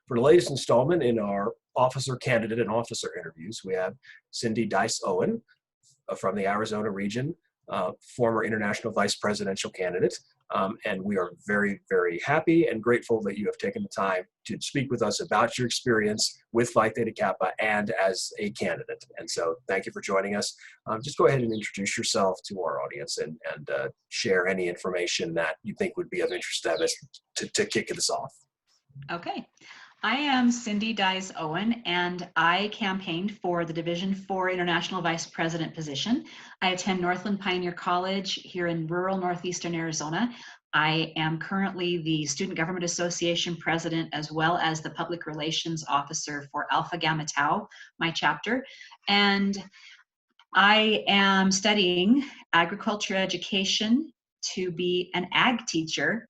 For the latest installment in our officer candidate and officer interviews, we have Cindy Dies-Owen from the Arizona region, former international vice presidential candidate. And we are very, very happy and grateful that you have taken the time to speak with us about your experience with Phi Theta Kappa and as a candidate. And so thank you for joining us. Just go ahead and introduce yourself to our audience and share any information that you think would be of interest to us to kick this off. Okay. I am Cindy Dies-Owen, and I campaigned for the Division IV International Vice President position. I attend Northland Pioneer College here in rural northeastern Arizona. I am currently the Student Government Association President, as well as the Public Relations Officer for Alpha Gamma Tau, my chapter. And I am studying agriculture education to be an ag teacher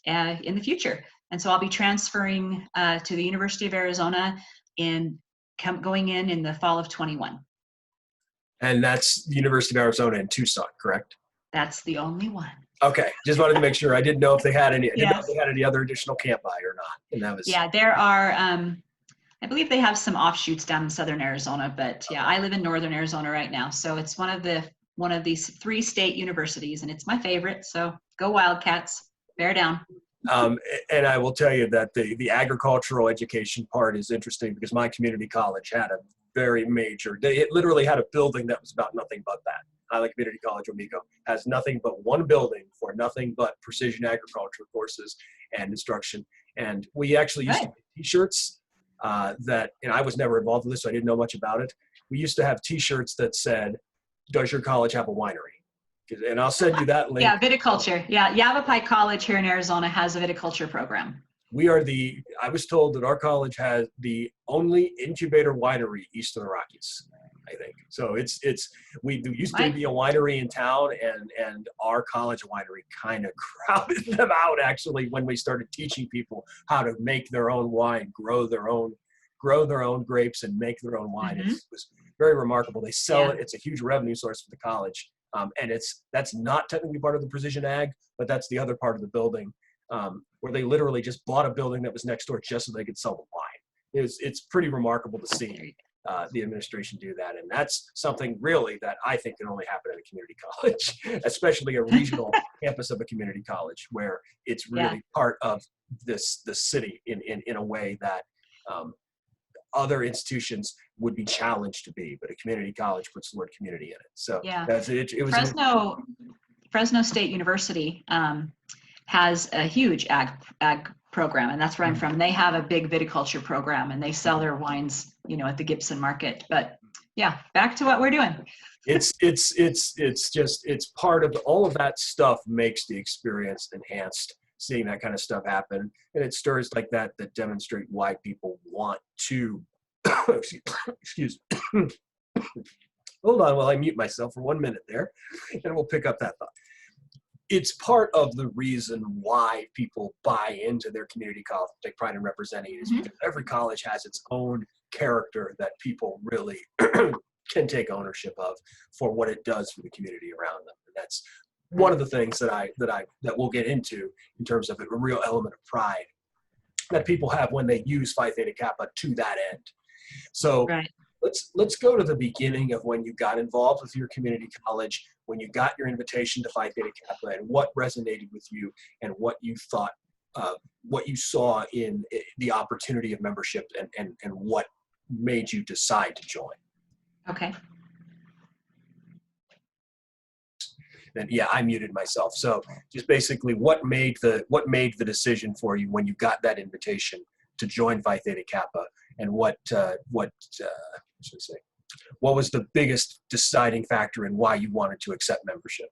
in the future. And so I'll be transferring to the University of Arizona going in the fall of 21. And that's the University of Arizona in Tucson, correct? That's the only one. Okay, just wanted to make sure. I didn't know if they had any. I didn't know Yes. if they had any other additional campi or not. And that was. Yeah, there are. I believe they have some offshoots down in southern Arizona, but yeah, I live in northern Arizona right now, so it's one of these 3 state universities, and it's my favorite. So go Wildcats, bear down. And I will tell you that the agricultural education part is interesting because my community college had a very major, it literally had a building that was about nothing but that. Highland Community College, Omico, has nothing but one building for nothing but precision agriculture courses and instruction. And we actually used to make t-shirts that, and I was never involved with this, so I didn't know much about it. We used to have t-shirts that said, "Does your college have a winery?" And I'll send you that link. Yeah, viticulture. Yeah, Yavapai College here in Arizona has a viticulture program. I was told that our college has the only incubator winery east of the Rockies, I think. So we used to be a winery in town, and our college winery kind of crowded them out actually when we started teaching people how to make their own wine, grow their own grapes and make their own wine. Mm-hmm. It was very remarkable. They sell it. Yeah. It's a huge revenue source for the college. And that's not technically part of the precision ag, but that's the other part of the building where they literally just bought a building that was next door just so they could sell the wine. It's pretty remarkable to see the administration do that. And that's something really that I think can only happen at a community college, especially a regional campus of a community college where it's really part of the city in a way that other institutions would be challenged to be, but a community college puts the word community in it. So it was Fresno State University has a huge ag program, and that's where I'm from. And they have a big viticulture program, and they sell their wines, at the Gibson market. But yeah, back to what we're doing. It's part of all of that stuff makes the experience enhanced. Seeing that kind of stuff happen, and it stirs like that demonstrate why people want to excuse hold on while I mute myself for 1 minute there, and we'll pick up that thought. It's part of the reason why people buy into their community college, take pride in representing it, is because every college has its own character that people really can take ownership of for what it does for the community around them. And that's one of the things that we'll get into in terms of a real element of pride that people have when they use Phi Theta Kappa to that end. So let's go to the beginning of when you got involved with your community college, when you got your invitation to Phi Theta Kappa, and what resonated with you and what you thought, what you saw in the opportunity of membership and what made you decide to join. Okay. And yeah, I muted myself. So just basically what made the decision for you when you got that invitation to join Phi Theta Kappa, and what was the biggest deciding factor in why you wanted to accept membership?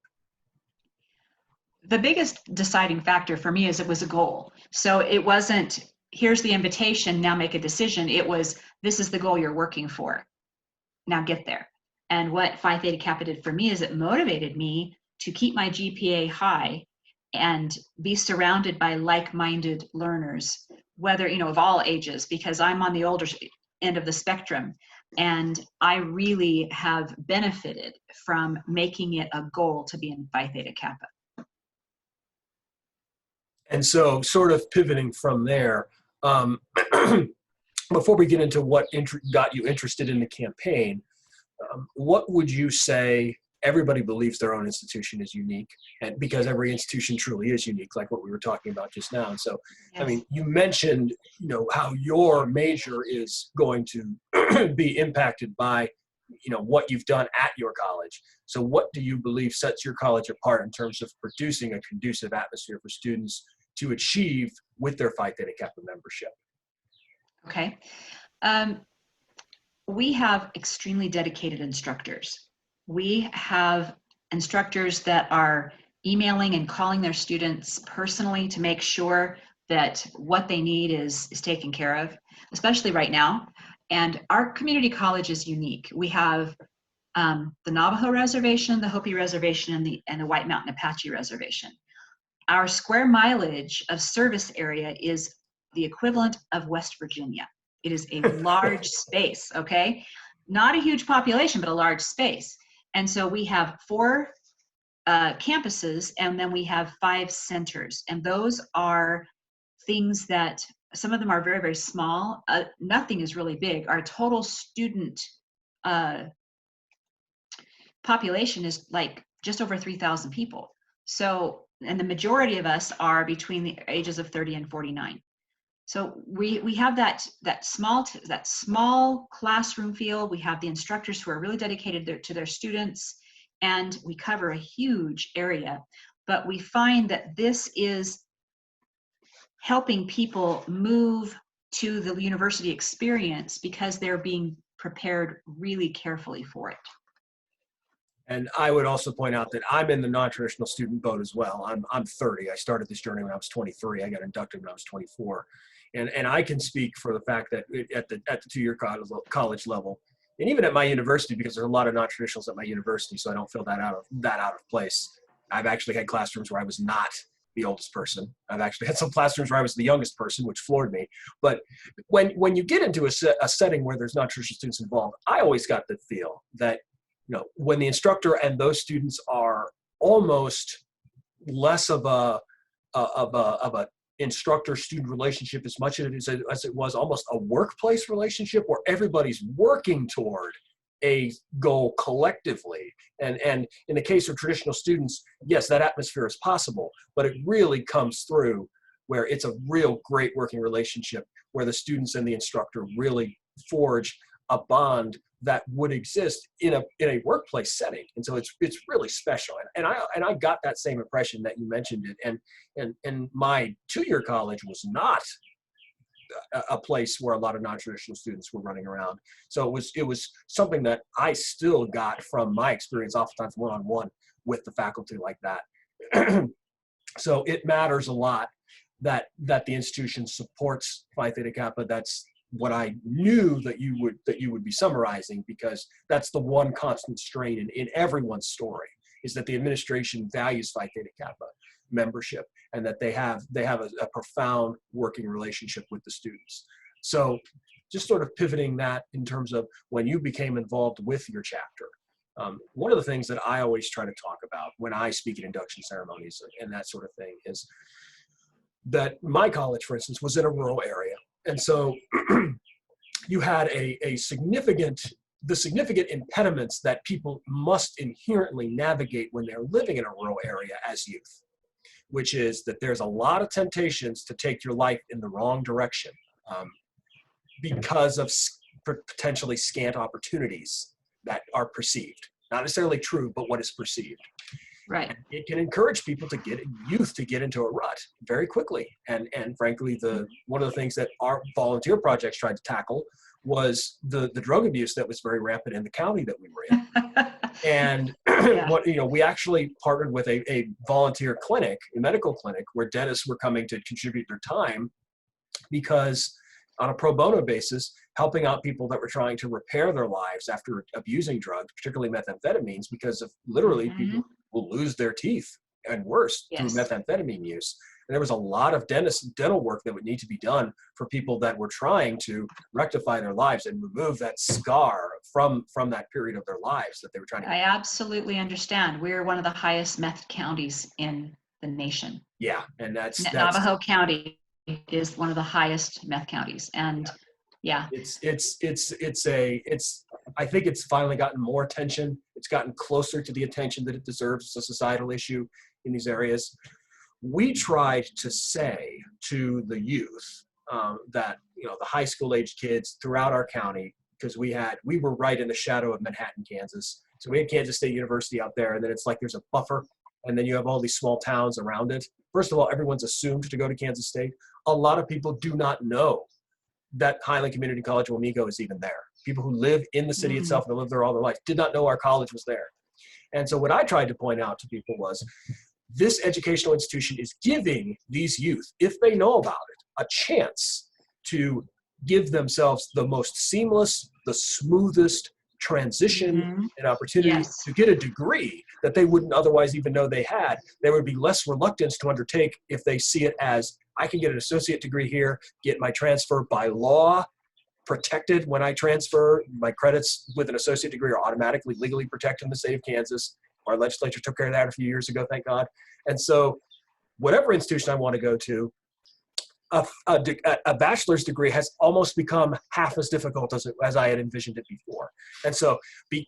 The biggest deciding factor for me is it was a goal. So it wasn't, here's the invitation, now make a decision. It was, this is the goal you're working for. Now get there. And what Phi Theta Kappa did for me is it motivated me to keep my GPA high and be surrounded by like-minded learners, whether, of all ages, because I'm on the older end of the spectrum. And I really have benefited from making it a goal to be in Phi Theta Kappa. And so sort of pivoting from there, Um, before we get into what got you interested in the campaign, what would you say? Everybody believes their own institution is unique, and because every institution truly is unique, like what we were talking about just now. And so, I mean, Yes. you mentioned, how your major is going to be impacted by, what you've done at your college. So what do you believe sets your college apart in terms of producing a conducive atmosphere for students to achieve with their Phi Theta Kappa membership? Okay. Um, we have extremely dedicated instructors. We have instructors that are emailing and calling their students personally to make sure that what they need is taken care of, especially right now. And our community college is unique. We have the Navajo Reservation, the Hopi Reservation, and the White Mountain Apache Reservation. Our square mileage of service area is the equivalent of West Virginia. It is a large space, okay? Not a huge population, but a large space. And so we have 4 campuses, and then we have 5 centers. And those are things that, some of them are very, very small. Nothing is really big. Our total student population is like just over 3,000 people. So, and the majority of us are between the ages of 30 and 49. So we have that small classroom feel. We have the instructors who are really dedicated to their students, and we cover a huge area. But we find that this is helping people move to the university experience because they're being prepared really carefully for it. And I would also point out that I'm in the non-traditional student boat as well. I'm 30. I started this journey when I was 23. I got inducted when I was 24. And I can speak for the fact that at the 2-year college level, and even at my university, because there's a lot of non-traditionals at my university, so I don't feel that out of place. I've actually had classrooms where I was not the oldest person. I've actually had some classrooms where I was the youngest person, which floored me. But when you get into a setting where there's non-traditional students involved, I always got the feel that when the instructor and those students are almost less of a instructor-student relationship as much as it was almost a workplace relationship where everybody's working toward a goal collectively. And in the case of traditional students, yes, that atmosphere is possible, but it really comes through where it's a real great working relationship where the students and the instructor really forge a bond that would exist in a workplace setting. And so it's really special. And I got that same impression that you mentioned it. And my 2-year college was not a place where a lot of non-traditional students were running around. So it was something that I still got from my experience, oftentimes one-on-one with the faculty like that. So it matters a lot that the institution supports Phi Theta Kappa. That's what I knew that you would be summarizing, because that's the one constant strain in everyone's story, is that the administration values Phi Theta Kappa membership and that they have a profound working relationship with the students. So just sort of pivoting that in terms of when you became involved with your chapter, one of the things that I always try to talk about when I speak at induction ceremonies and that sort of thing is that my college, for instance, was in a rural area. And so you had the significant impediments that people must inherently navigate when they're living in a rural area as youth, which is that there's a lot of temptations to take your life in the wrong direction because of potentially scant opportunities that are perceived. Not necessarily true, but what is perceived. Right. And it can encourage people to get into a rut very quickly. And frankly, one of the things that our volunteer projects tried to tackle was the drug abuse that was very rampant in the county that we were in. And Yeah. we actually partnered with a volunteer clinic, a medical clinic, where dentists were coming to contribute their time because on a pro bono basis, helping out people that were trying to repair their lives after abusing drugs, particularly methamphetamines, because of literally people will lose their teeth and worse through Yes. methamphetamine use. And there was a lot of dental work that would need to be done for people that were trying to rectify their lives and remove that scar from that period of their lives that they were trying to. I absolutely understand. We're one of the highest meth counties in the nation. Yeah, and that's Navajo County is one of the highest meth counties. And yeah. I think it's finally gotten more attention. It's gotten closer to the attention that it deserves as a societal issue in these areas. We tried to say to the youth that, you know, the high school age kids throughout our county, because we were right in the shadow of Manhattan, Kansas. So we had Kansas State University out there, and then it's like there's a buffer, and then you have all these small towns around it. First of all, everyone's assumed to go to Kansas State. A lot of people do not know that Highland Community College Wamego is even there. People who live in the city itself and live there all their life did not know our college was there. And so what I tried to point out to people was this educational institution is giving these youth, if they know about it, a chance to give themselves the most seamless, the smoothest transition and opportunity to get a degree that they wouldn't otherwise even know they had. There would be less reluctance to undertake if they see it as, I can get an associate degree here, get my transfer by law protected when I transfer. My credits with an associate degree are automatically legally protected in the state of Kansas. Our legislature took care of that a few years ago, thank God. And so whatever institution I want to go to, a bachelor's degree has almost become half as difficult as I had envisioned it before. And so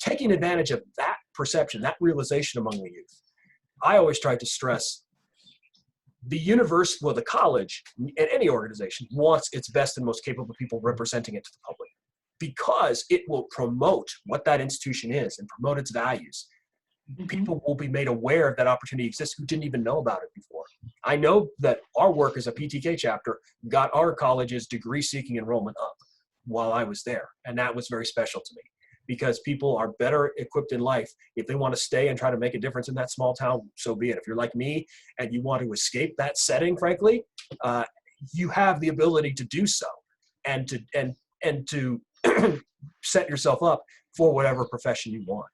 taking advantage of that perception, that realization among the youth, I always tried to stress the university, well, the college and any organization wants its best and most capable people representing it to the public because it will promote what that institution is and promote its values. People will be made aware of that opportunity exists who didn't even know about it before. I know that our work as a PTK chapter got our college's degree-seeking enrollment up while I was there, and that was very special to me because people are better equipped in life. If they want to stay and try to make a difference in that small town, so be it. If you're like me and you want to escape that setting, frankly, you have the ability to do so and to set yourself up for whatever profession you want.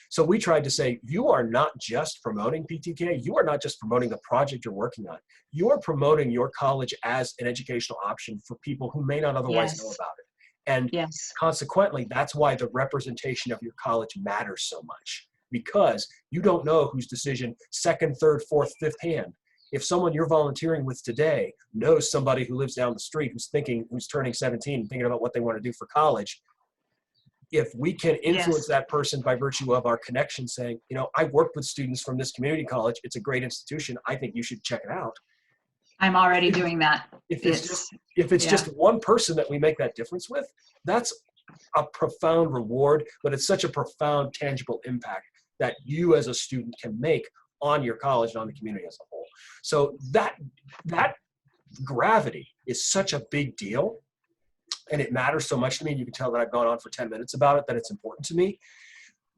So we tried to say, you are not just promoting PTK, you are not just promoting the project you're working on, you are promoting your college as an educational option for people who may not otherwise know about it. And consequently, that's why the representation of your college matters so much, because you don't know whose decision, second, third, fourth, fifth hand. If someone you're volunteering with today knows somebody who lives down the street who's turning 17 and thinking about what they want to do for college, if we can influence that person by virtue of our connection saying, you know, I've worked with students from this community college, it's a great institution, I think you should check it out. I'm already doing that. If it's just one person that we make that difference with, that's a profound reward, but it's such a profound, tangible impact that you as a student can make on your college and on the community as a whole. So that gravity is such a big deal. And it matters so much to me, and you can tell that I've gone on for 10 minutes about it, that it's important to me.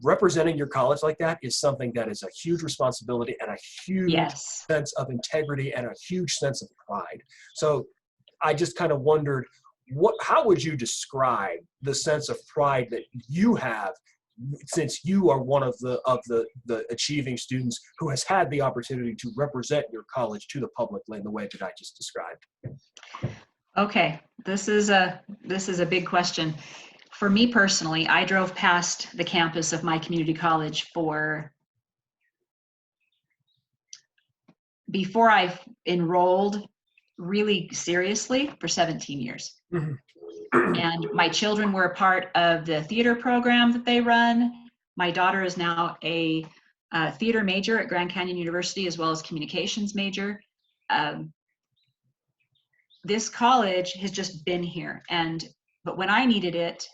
Representing your college like that is something that is a huge responsibility and a huge sense of integrity and a huge sense of pride. So I just kind of wondered, how would you describe the sense of pride that you have since you are one of the achieving students who has had the opportunity to represent your college to the public in the way that I just described? Okay, this is a big question. For me personally, I drove past the campus of my community college before I enrolled really seriously for 17 years. And my children were a part of the theater program that they run. My daughter is now a theater major at Grand Canyon University as well as communications major. This college has just been here, but when I needed it,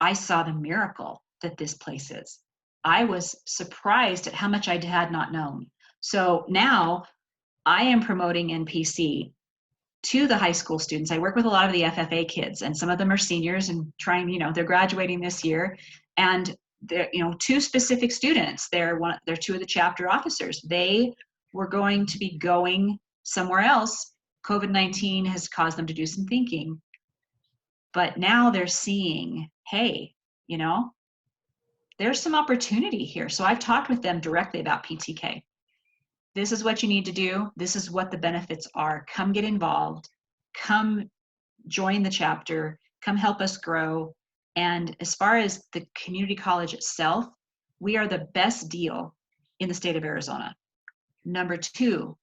I saw the miracle that this place is. I was surprised at how much I had not known. So now I am promoting NPC to the high school students. I work with a lot of the FFA kids, and some of them are seniors and they're graduating this year. And they're, two specific students. They're two of the chapter officers. They were going to be going somewhere else. COVID-19 has caused them to do some thinking, but now they're seeing, hey, there's some opportunity here. So I've talked with them directly about PTK. This is what you need to do. This is what the benefits are. Come get involved. Come join the chapter. Come help us grow. And as far as the community college itself, we are the best deal in the state of Arizona. Number two,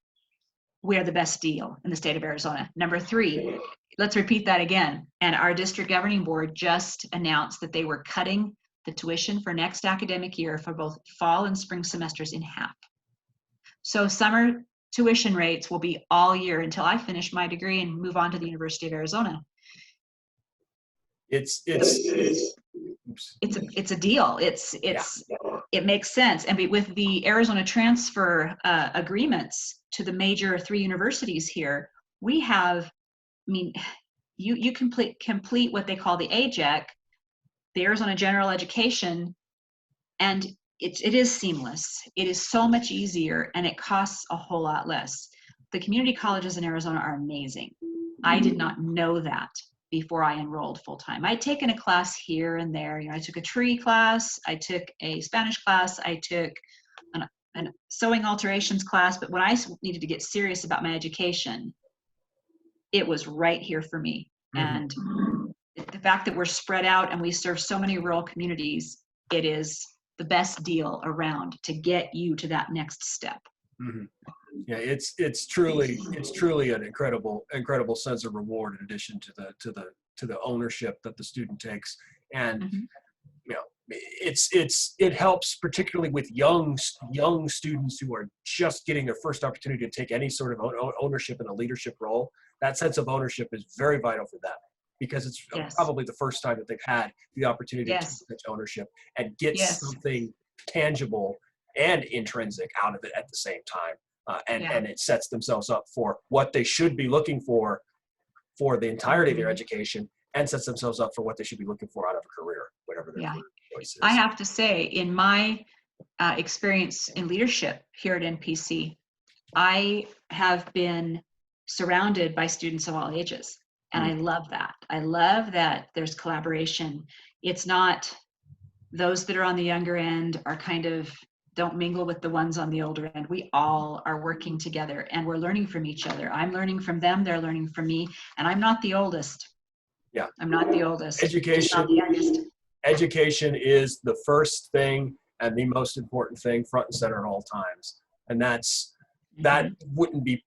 we're the best deal in the state of Arizona. Number 3, let's repeat that again. And our district governing board just announced that they were cutting the tuition for next academic year for both fall and spring semesters in half. So summer tuition rates will be all year until I finish my degree and move on to the University of Arizona. It's a deal. It makes sense. And with the Arizona transfer agreements to the major 3 universities here, we have, you complete what they call the AJEC, the Arizona General Education, and it is seamless. It is so much easier, and it costs a whole lot less. The community colleges in Arizona are amazing. I did not know that before I enrolled full-time. I'd taken a class here and there. I took a tree class, I took a Spanish class, I took an sewing alterations class, but when I needed to get serious about my education, it was right here for me. And the fact that we're spread out and we serve so many rural communities, it is the best deal around to get you to that next step. Yeah, it's truly an incredible sense of reward in addition to the ownership that the student takes. And it helps particularly with young students who are just getting their first opportunity to take any sort of ownership in a leadership role. That sense of ownership is very vital for them, because it's probably the first time that they've had the opportunity to take such ownership and get something tangible and intrinsic out of it at the same time. And it sets themselves up for what they should be looking for the entirety of their education, and sets themselves up for what they should be looking for out of a career, whatever their career choice is. I have to say, in my experience in leadership here at NPC, I have been surrounded by students of all ages. And I love that. I love that there's collaboration. It's not those that are on the younger end are kind of don't mingle with the ones on the older end. We all are working together and we're learning from each other. I'm learning from them, they're learning from me, and I'm not the oldest. Yeah. I'm not the oldest. Education, not the youngest. Education is the first thing and the most important thing, front and center at all times. And that wouldn't be,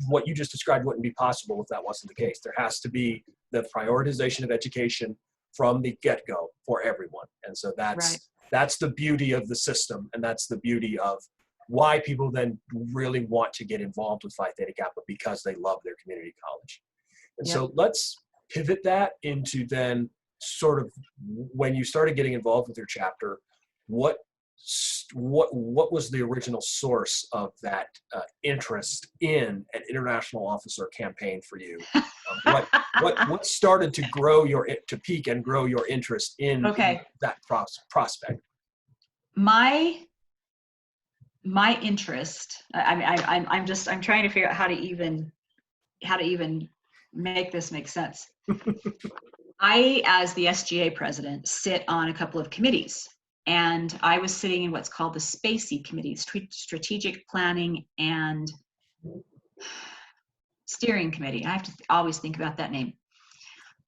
what you just described wouldn't be possible if that wasn't the case. There has to be the prioritization of education from the get-go for everyone. And so that's the beauty of the system, and that's the beauty of why people then really want to get involved with Phi Theta Kappa, because they love their community college. And so let's pivot that into then sort of when you started getting involved with your chapter, what was the original source of that interest in an international officer campaign for you? What started to grow to peak and grow your interest in that prospect? My interest. I'm trying to figure out how to even make this make sense. I, as the SGA president, sit on a couple of committees. And I was sitting in what's called the SPACY committee, Strategic Planning and Steering Committee. I have to always think about that name.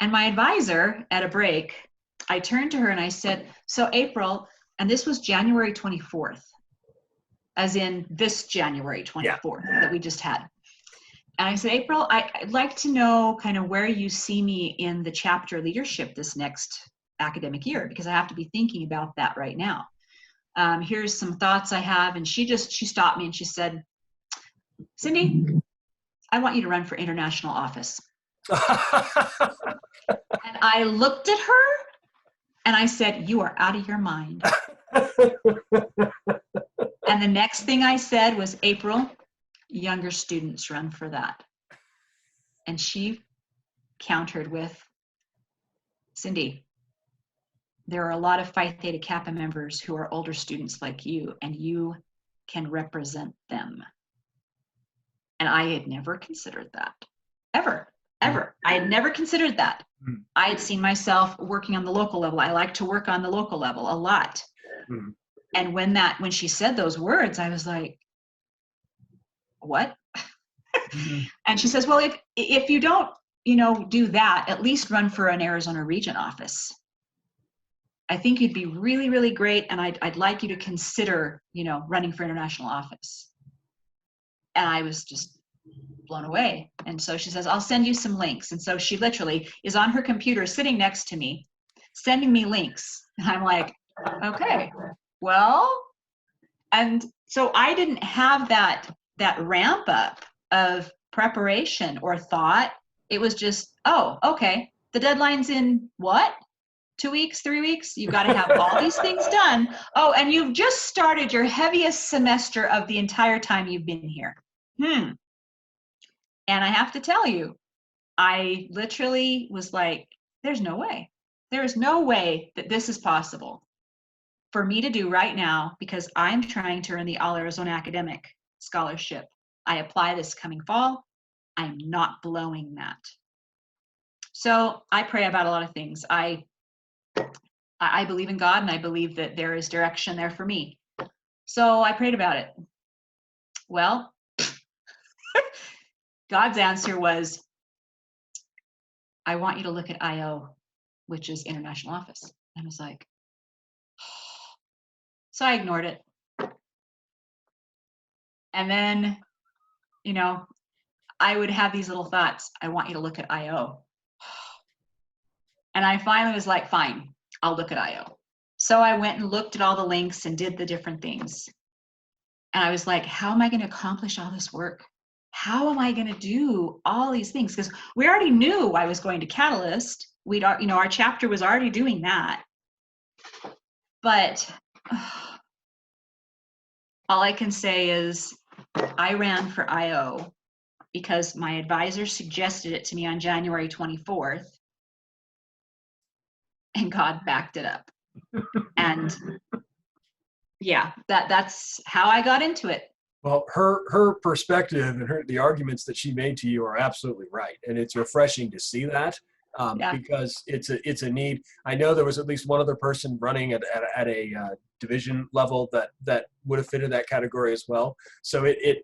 And my advisor, at a break, I turned to her and I said, so April, and this was January 24th, as in this January 24th that we just had. And I said, April, I'd like to know kind of where you see me in the chapter leadership this next academic year, because I have to be thinking about that right now. Here's some thoughts I have. And she stopped me and she said, Cindy, I want you to run for international office. And I looked at her and I said, you are out of your mind. And the next thing I said was, April, younger students run for that. And she countered with, Cindy, there are a lot of Phi Theta Kappa members who are older students like you, and you can represent them. And I had never considered that, ever. I had never considered that. I had seen myself working on the local level. I like to work on the local level a lot. And when she said those words, I was like, what? And she says, well, if you don't, do that, at least run for an Arizona region office. I think you'd be really, really great. And I'd like you to consider, running for international office. And I was just blown away. And so she says, I'll send you some links. And so she literally is on her computer sitting next to me, sending me links. And I'm like, okay, well, and so I didn't have that ramp up of preparation or thought. It was just, oh, okay, the deadline's in what? 2 weeks, 3 weeks? You've got to have all these things done. Oh, and you've just started your heaviest semester of the entire time you've been here. And I have to tell you, I literally was like, there's no way. There is no way that this is possible for me to do right now, because I'm trying to earn the All Arizona Academic Scholarship. I apply this coming fall. I'm not blowing that. So I pray about a lot of things. I believe in God, and I believe that there is direction there for me. So I prayed about it. Well, God's answer was, I want you to look at IO, which is International Office. And I was like, so I ignored it. And then, you know, I would have these little thoughts. I want you to look at IO. And I finally was like, fine, I'll look at IO. So I went and looked at all the links and did the different things. And I was like, how am I going to accomplish all this work? How am I going to do all these things? Because we already knew I was going to Catalyst. Our chapter was already doing that. But all I can say is I ran for IO because my advisor suggested it to me on January 24th, and God backed it up. And yeah, that's how I got into it. Well, her perspective and the arguments that she made to you are absolutely right, and it's refreshing to see that because it's a need. I know there was at least one other person running at a division level that would have fitted that category as well. So it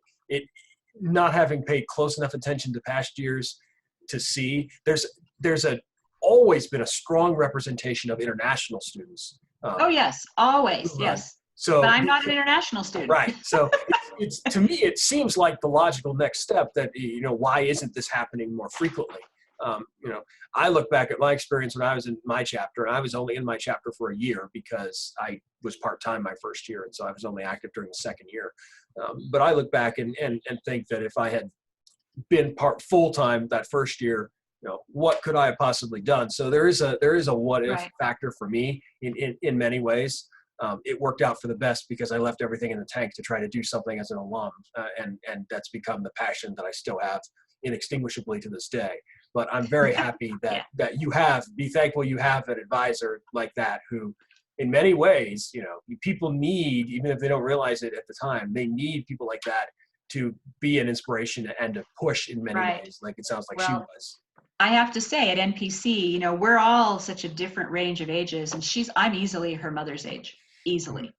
not having paid close enough attention to past years to see there's always been a strong representation of international students. Oh yes, always, yes. So, but I'm not an international student. Right. So it's to me, it seems like the logical next step that, why isn't this happening more frequently? I look back at my experience when I was in my chapter, and I was only in my chapter for a year because I was part-time my first year. And so I was only active during the second year. But I look back and think that if I had been full-time that first year, what could I have possibly done? So there is a what if factor for me in many ways. It worked out for the best because I left everything in the tank to try to do something as an alum. And that's become the passion that I still have inextinguishably to this day. But I'm very happy that be thankful you have an advisor like that who, in many ways, people need, even if they don't realize it at the time, they need people like that to be an inspiration and to push in many ways, like it sounds like she was. I have to say at NPC, we're all such a different range of ages, and I'm easily her mother's age, easily.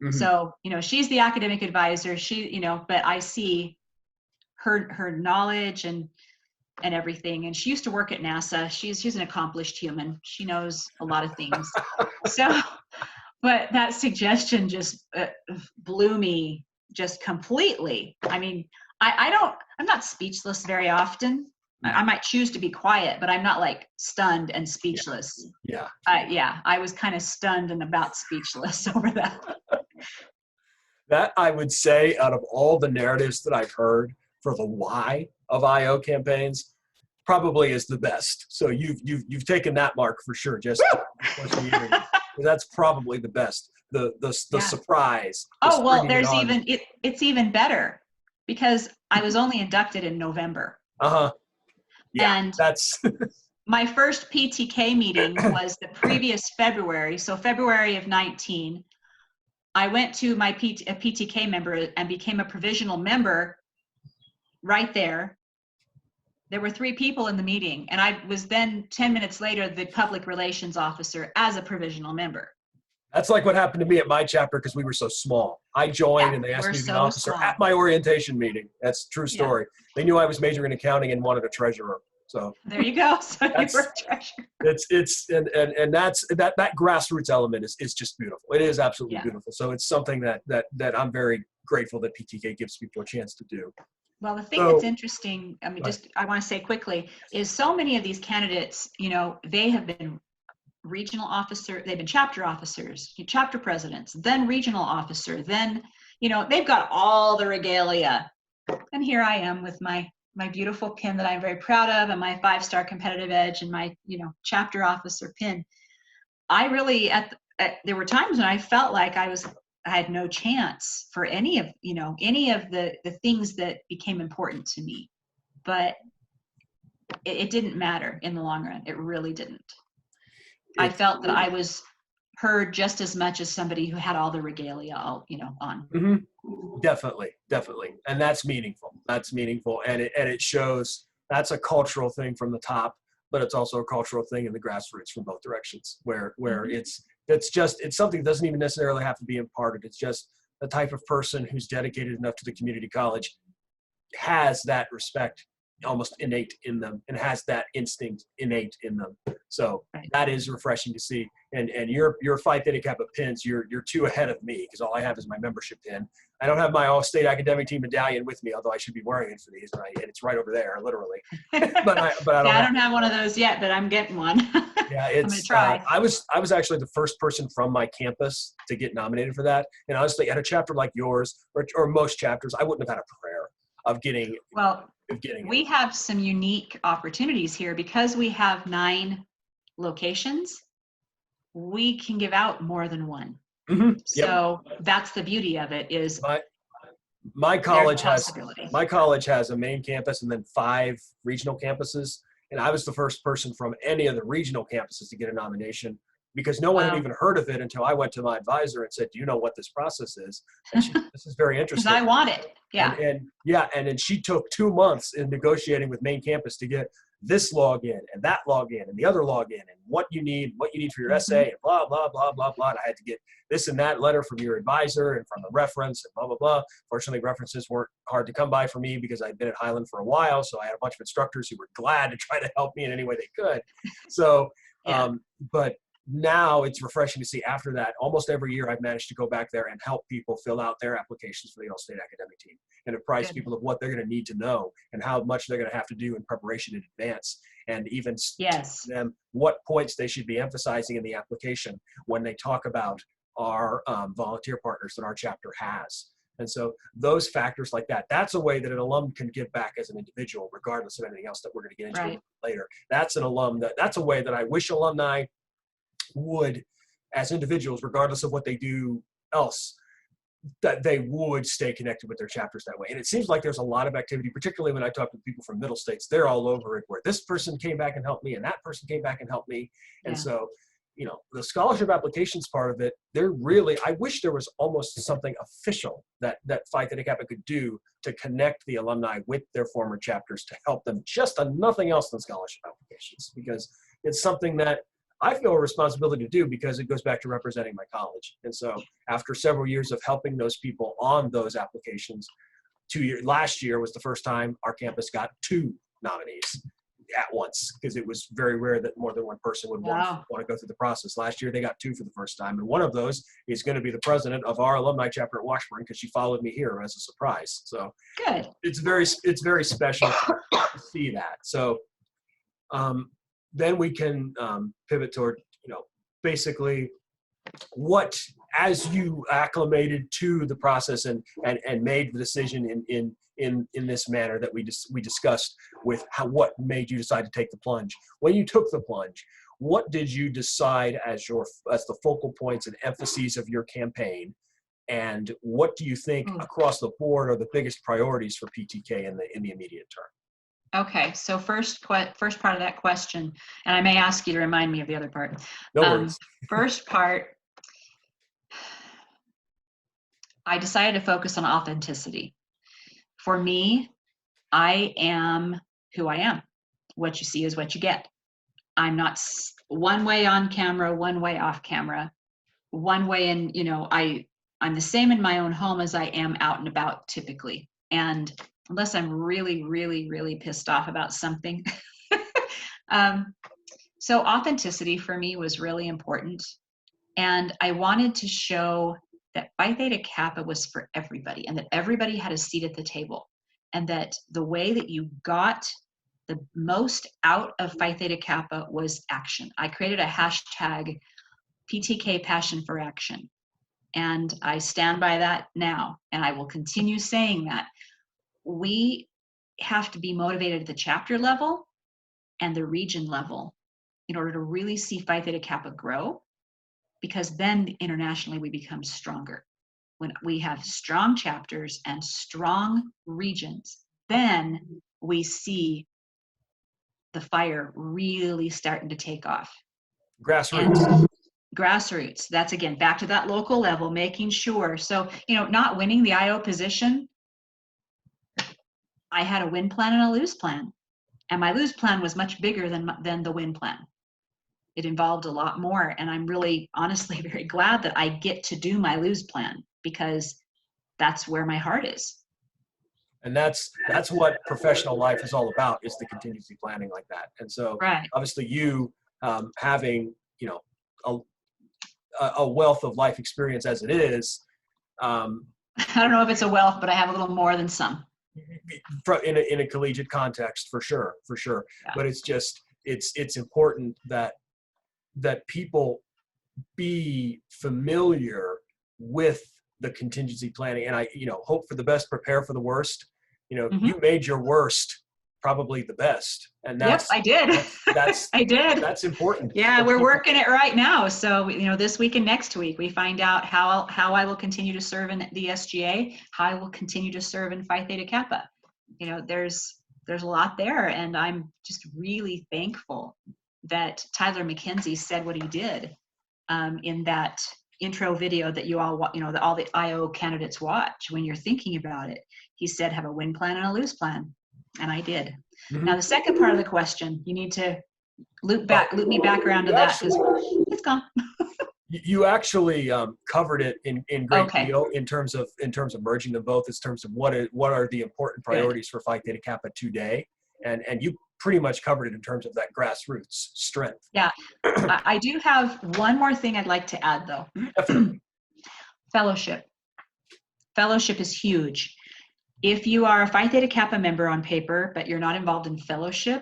Mm-hmm. So, she's the academic advisor, but I see her knowledge and everything. And she used to work at NASA. She's an accomplished human. She knows a lot of things. So, but that suggestion just blew me just completely. I mean, I'm not speechless very often. I might choose to be quiet, but I'm not like stunned and speechless. Yeah. I was kind of stunned and about speechless over that. That I would say, out of all the narratives that I've heard for the why of IO campaigns, probably is the best. So you've taken that mark for sure. Just that's probably the best. The surprise. Oh well, it's even better because I was only inducted in November. Yeah, and that's my first PTK meeting was the previous February. So February of 19, I went to a PTK member and became a provisional member right there. There were 3 people in the meeting, and I was then 10 minutes later the public relations officer as a provisional member. That's like what happened to me at my chapter because we were so small. I joined and they asked me to be an officer at my orientation meeting. That's a true story. Yeah. They knew I was majoring in accounting and wanted a treasurer. So there you go. So you were a treasurer. And that's that grassroots element is just beautiful. It is absolutely beautiful. So it's something that I'm very grateful that PTK gives people a chance to do. Well, the thing that's So, interesting, I mean, but I want to say quickly, is so many of these candidates, they have been they've been chapter officers, chapter presidents, then regional officer, then, they've got all the regalia. And here I am with my beautiful pin that I'm very proud of, and my 5-star competitive edge, and my, chapter officer pin. I really, there were times when I felt like I had no chance for any of the things that became important to me. But it didn't matter in the long run. It really didn't. I it's felt that I was heard just as much as somebody who had all the regalia on. definitely, definitely, and that's meaningful. That's meaningful, and it shows that's a cultural thing from the top, but it's also a cultural thing in the grassroots from both directions, where it's something that doesn't even necessarily have to be imparted. It's just the type of person who's dedicated enough to the community college has that respect almost innate in them, and has that instinct innate in them. So Right. that is refreshing to see. And your Phi Theta Kappa pins, you're 2 ahead of me, because all I have is my membership pin. I don't have my all-state academic team medallion with me, although I should be wearing it for these, right? And it's right over there, literally. but I don't have one of those yet, but I'm getting one. Yeah, I'm gonna try. I was actually the first person from my campus to get nominated for that. And honestly, at a chapter like yours, or most chapters, I wouldn't have had a prayer of getting we have some unique opportunities here because we have 9 locations. We can give out more than one. Mm-hmm. So that's the beauty of it, is my college has a main campus and then 5 regional campuses. And I was the first person from any of the regional campuses to get a nomination, because no one had even heard of it until I went to my advisor and said, "Do you know what this process is?" And she, "This is very interesting." Because I want it. Yeah. And then she took 2 months in negotiating with main campus to get this login and that login and the other login, and what you need for your essay, and blah, blah, blah, blah, blah. And I had to get this and that letter from your advisor and from the reference and blah, blah, blah. Fortunately, references weren't hard to come by for me because I'd been at Highland for a while. So I had a bunch of instructors who were glad to try to help me in any way they could. So, but now it's refreshing to see after that, almost every year I've managed to go back there and help people fill out their applications for the all-state academic team, and apprise people of what they're going to need to know and how much they're going to have to do in preparation in advance, and even tell them what points they should be emphasizing in the application when they talk about our volunteer partners that our chapter has. And so those factors like that, that's a way that an alum can give back as an individual, regardless of anything else that we're going to get into later. That's a way that I wish alumni would, as individuals, regardless of what they do else, that they would stay connected with their chapters that way. And it seems like there's a lot of activity, particularly when I talk to people from middle states. They're all over it, where this person came back and helped me, and that person came back and helped me. And so, the scholarship applications part of it, I wish there was almost something official that Phi Theta Kappa could do to connect the alumni with their former chapters, to help them just on nothing else than scholarship applications, because it's something that I feel a responsibility to do, because it goes back to representing my college. And so after several years of helping those people on those applications, last year was the first time our campus got 2 nominees at once, because it was very rare that more than one person would want to go through the process. Last year they got 2 for the first time, and one of those is going to be the president of our alumni chapter at Washburn, because she followed me here as a surprise. So good. It's very special to see that. So then we can pivot toward, basically what, as you acclimated to the process and made the decision in this manner that we discussed, with what made you decide to take the plunge. When you took the plunge, what did you decide as the focal points and emphases of your campaign? And what do you think across the board are the biggest priorities for PTK in the immediate term? Okay, so first part of that question, and I may ask you to remind me of the other part. No worries. First part, I decided to focus on authenticity. For me, I am who I am. What you see is what you get. I'm not one way on camera, one way off camera, one way in, I'm the same in my own home as I am out and about typically. And unless I'm really, really, really pissed off about something. So authenticity for me was really important. And I wanted to show that Phi Theta Kappa was for everybody, and that everybody had a seat at the table. and that the way that you got the most out of Phi Theta Kappa was action. I created a hashtag PTK Passion for Action. And I stand by that now, and I will continue saying that. We have to be motivated at the chapter level and the region level in order to really see Phi Theta Kappa grow, because then internationally we become stronger. When we have strong chapters and strong regions, then we see the fire really starting to take off. Grassroots. And grassroots, that's again, back to that local level, making sure. So, not winning the IO position, I had a win plan and a lose plan. And my lose plan was much bigger than the win plan. It involved a lot more. And I'm really, honestly, very glad that I get to do my lose plan, because that's where my heart is. And that's what professional life is all about, is the contingency planning like that. And so Right. obviously you having, a wealth of life experience as it is. I don't know if it's a wealth, but I have a little more than some. In a collegiate context, for sure. Yeah. But it's just, it's important that people be familiar with the contingency planning, and I hope for the best, prepare for the worst. You made your worst probably the best, and that's, yep, I did. That's I did. That's important. Yeah, we're working it right now. So this week and next week we find out how I will continue to serve in the SGA, how I will continue to serve in Phi Theta Kappa. There's a lot there, and I'm just really thankful that Tyler McKenzie said what he did in that intro video that you all, that all the IO candidates watch when you're thinking about it. He said, have a win plan and a lose plan. And I did. Mm-hmm. Now, the second part of the question, you need to loop me back around to that, because it's gone. You actually covered it in great deal in terms of merging them both, in terms of what are the important priorities for Phi Theta Kappa today, and you pretty much covered it in terms of that grassroots strength. Yeah, I do have one more thing I'd like to add, though. Definitely. Fellowship is huge. If you are a Phi Theta Kappa member on paper, but you're not involved in fellowship,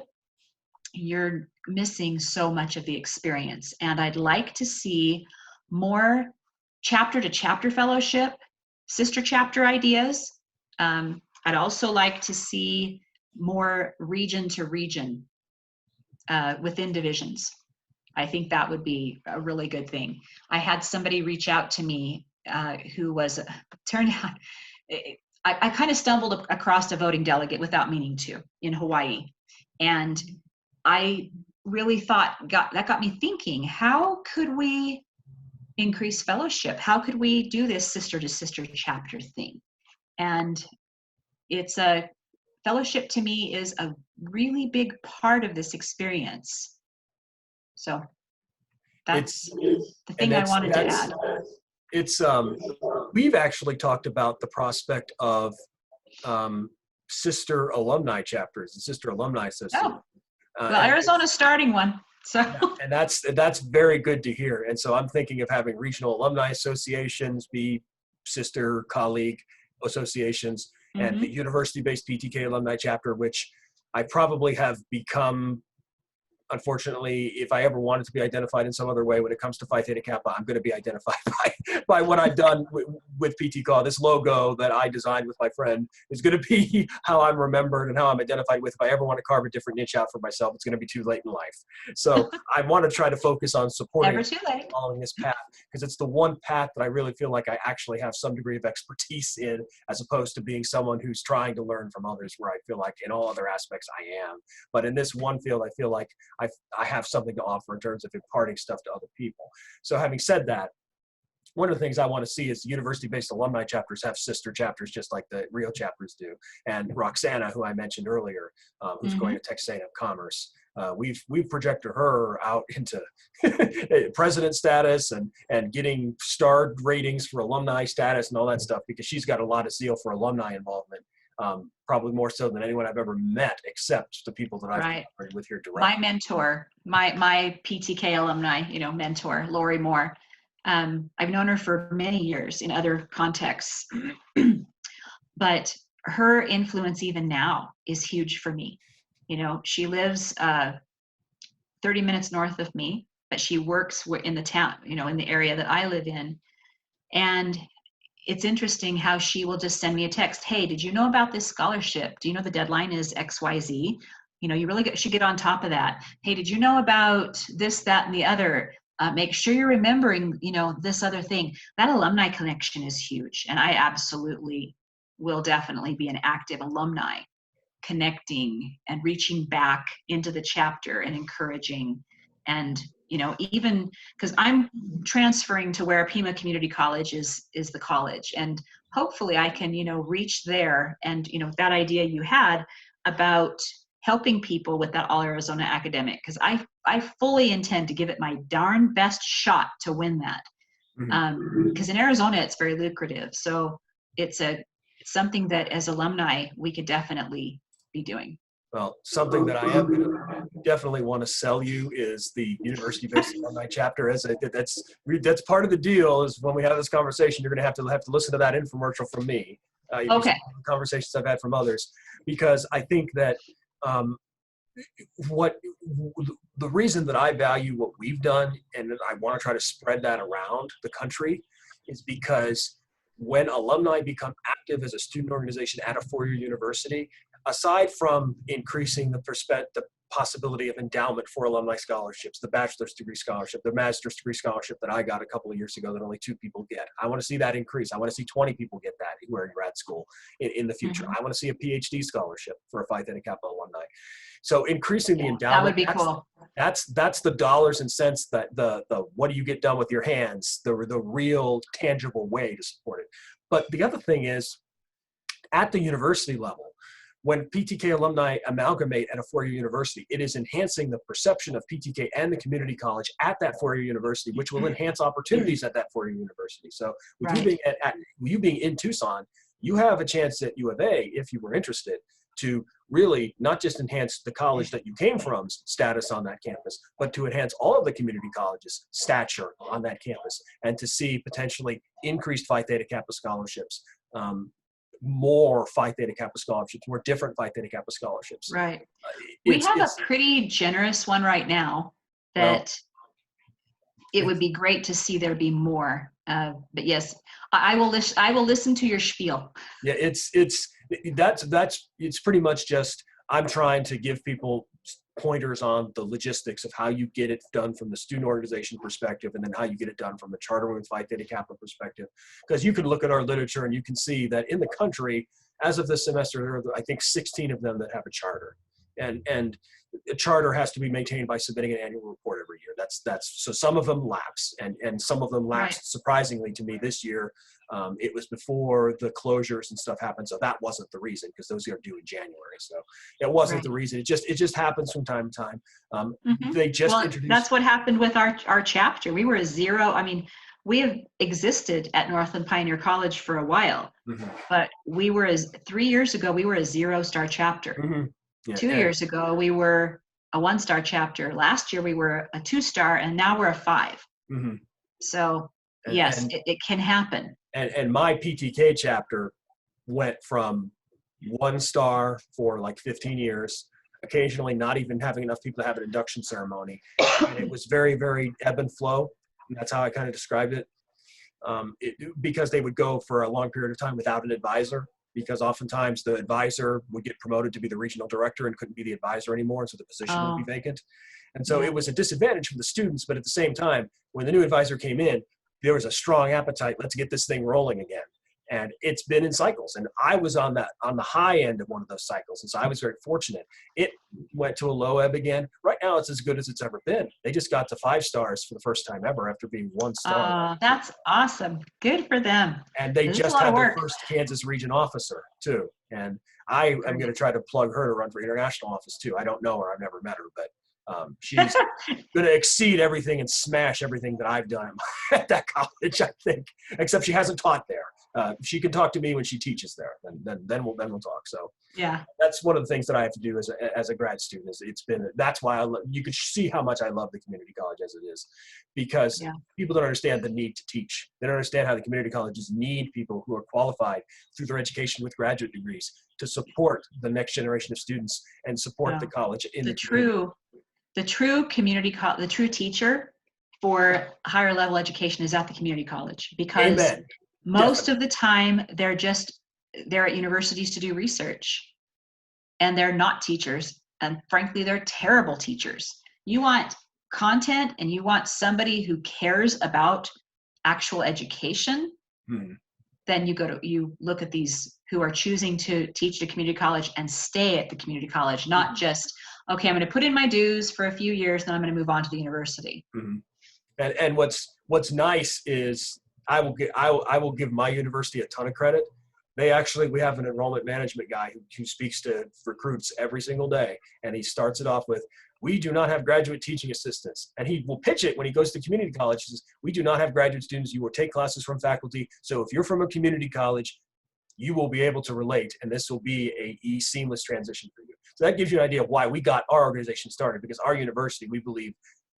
you're missing so much of the experience. And I'd like to see more chapter to chapter fellowship, sister chapter ideas. I'd also like to see more region to region within divisions. I think that would be a really good thing. I had somebody reach out to me who was, turned out, I kind of stumbled across a voting delegate without meaning to in Hawaii. And I really thought, that got me thinking, how could we increase fellowship? How could we do this sister to sister chapter thing? And fellowship to me is a really big part of this experience. So that's the thing I wanted to add. It's we've actually talked about the prospect of sister alumni chapters and sister alumni associations. Oh. Well, Arizona's starting one. So and that's very good to hear. And so I'm thinking of having regional alumni associations be sister colleague associations, mm-hmm. and the university-based PTK alumni chapter, which I probably have become. Unfortunately, if I ever wanted to be identified in some other way when it comes to Phi Theta Kappa, I'm going to be identified by what I've done with PTKAW. This logo that I designed with my friend is going to be how I'm remembered and how I'm identified with. If I ever want to carve a different niche out for myself, it's going to be too late in life. So I want to try to focus on supporting following this path, because it's the one path that I really feel like I actually have some degree of expertise in, as opposed to being someone who's trying to learn from others, where I feel like in all other aspects I am. But in this one field, I feel like I have something to offer in terms of imparting stuff to other people. So having said that, one of the things I want to see is university-based alumni chapters have sister chapters, just like the real chapters do. And Roxana, who I mentioned earlier, who's mm-hmm. going to Texas Commerce, we've projected her out into president status and getting star ratings for alumni status and all that stuff, because she's got a lot of zeal for alumni involvement. Probably more so than anyone I've ever met, except the people that I've worked with here directly. My mentor, my PTK alumni, mentor, Lori Moore. I've known her for many years in other contexts, but her influence even now is huge for me. You know, she lives 30 minutes north of me, but she works in the town, you know, in the area that I live in. And it's interesting how she will just send me a text. Hey, did you know about this scholarship? Do you know the deadline is XYZ? You know, you really should get on top of that. Hey, did you know about this, that, and the other? Make sure you're remembering, you know, this other thing. That alumni connection is huge. And I absolutely will definitely be an active alumni, connecting and reaching back into the chapter and encouraging. And, you know, even because I'm transferring to where Pima Community College is the college, and hopefully I can, you know, reach there. And, you know, that idea you had about helping people with that All Arizona Academic, because I fully intend to give it my darn best shot to win that. Because in Arizona it's very lucrative, so it's something that as alumni we could definitely be doing. Well, something that I am going to definitely want to sell you is the university-based alumni chapter. That's part of the deal. Is when we have this conversation, you're going to have to listen to that infomercial from me. Okay. Conversations I've had from others, because I think that the reason that I value what we've done, and I want to try to spread that around the country, is because when alumni become active as a student organization at a four-year university, aside from increasing the possibility of endowment for alumni scholarships, the bachelor's degree scholarship, the master's degree scholarship that I got a couple of years ago that only 2 people get. I want to see that increase. I want to see 20 people get that who are in grad school in the future. I want to see a PhD scholarship for a Phi Theta Kappa alumni. So increasing the endowment, that would be cool. That's the dollars and cents, that the what do you get done with your hands, the real tangible way to support it. But the other thing is, at the university level, when PTK alumni amalgamate at a four-year university, it is enhancing the perception of PTK and the community college at that four-year university, which will enhance opportunities at that four-year university. So with you being in Tucson, you have a chance at U of A, if you were interested, to really not just enhance the college that you came from's status on that campus, but to enhance all of the community colleges' stature on that campus, and to see potentially increased Phi Theta Kappa scholarships, more Phi Theta Kappa scholarships, more different Phi Theta Kappa scholarships. Right. We have a pretty generous one right now that it would be great to see there be more. But yes, I will listen to your spiel. Yeah, it's pretty much just, I'm trying to give people pointers on the logistics of how you get it done from the student organization perspective, and then how you get it done from the charter with Phi Theta Kappa perspective. Because you can look at our literature and you can see that in the country, as of this semester, there are, I think, 16 of them that have a charter. And a charter has to be maintained by submitting an annual report every year. So some of them lapse, and some of them lapsed surprisingly to me this year. It was before the closures and stuff happened, so that wasn't the reason, because those are due in January. So it wasn't the reason. It just happens from time to time. They just introduced. That's what happened with our chapter. We were a zero. I mean, we have existed at Northland Pioneer College for a while, but 3 years ago we were a 0-star chapter. Yeah, 2 years ago we were a 1-star chapter. Last year we were a 2-star, and now we're a 5. So yes, it can happen. And my PTK chapter went from 1-star for like 15 years, occasionally not even having enough people to have an induction ceremony. And it was very, very ebb and flow. And that's how I kind of described it. Because they would go for a long period of time without an advisor, because oftentimes the advisor would get promoted to be the regional director and couldn't be the advisor anymore, and so the position would be vacant. And so it was a disadvantage for the students, but at the same time, when the new advisor came in, there was a strong appetite, let's get this thing rolling again. And it's been in cycles, and I was on the high end of one of those cycles, and so I was very fortunate. It went to a low ebb again. Right now it's as good as it's ever been. They just got to 5 stars for the first time ever after being 1 star. That's awesome. Good for them. And they just had their first Kansas region officer too. And I am going to try to plug her to run for international office too. I don't know her, I've never met her, but she's going to exceed everything and smash everything that I've done at that college, I think, except she hasn't taught there. She can talk to me when she teaches there, and then we'll talk. So Yeah. that's one of the things that I have to do as a grad student. That's why you could see how much I love the community college as it is, because Yeah. people don't understand the need to teach. They don't understand how the community colleges need people who are qualified through their education with graduate degrees to support the next generation of students and support the college in the community. The true teacher for higher level education is at the community college, because Amen. most of the time they're at universities to do research, and they're not teachers, and frankly they're terrible teachers. You want content and you want somebody who cares about actual education, then you look at these who are choosing to teach at a community college and stay at the community college, not just, okay, I'm going to put in my dues for a few years, then I'm going to move on to the university. And what's nice is I will give my university a ton of credit. We have an enrollment management guy who speaks to recruits every single day, and he starts it off with, "We do not have graduate teaching assistants." And he will pitch it when he goes to community college. He says, "We do not have graduate students. You will take classes from faculty. So if you're from a community college, you will be able to relate, and this will be a seamless transition for you." So that gives you an idea of why we got our organization started, because our university, we believe,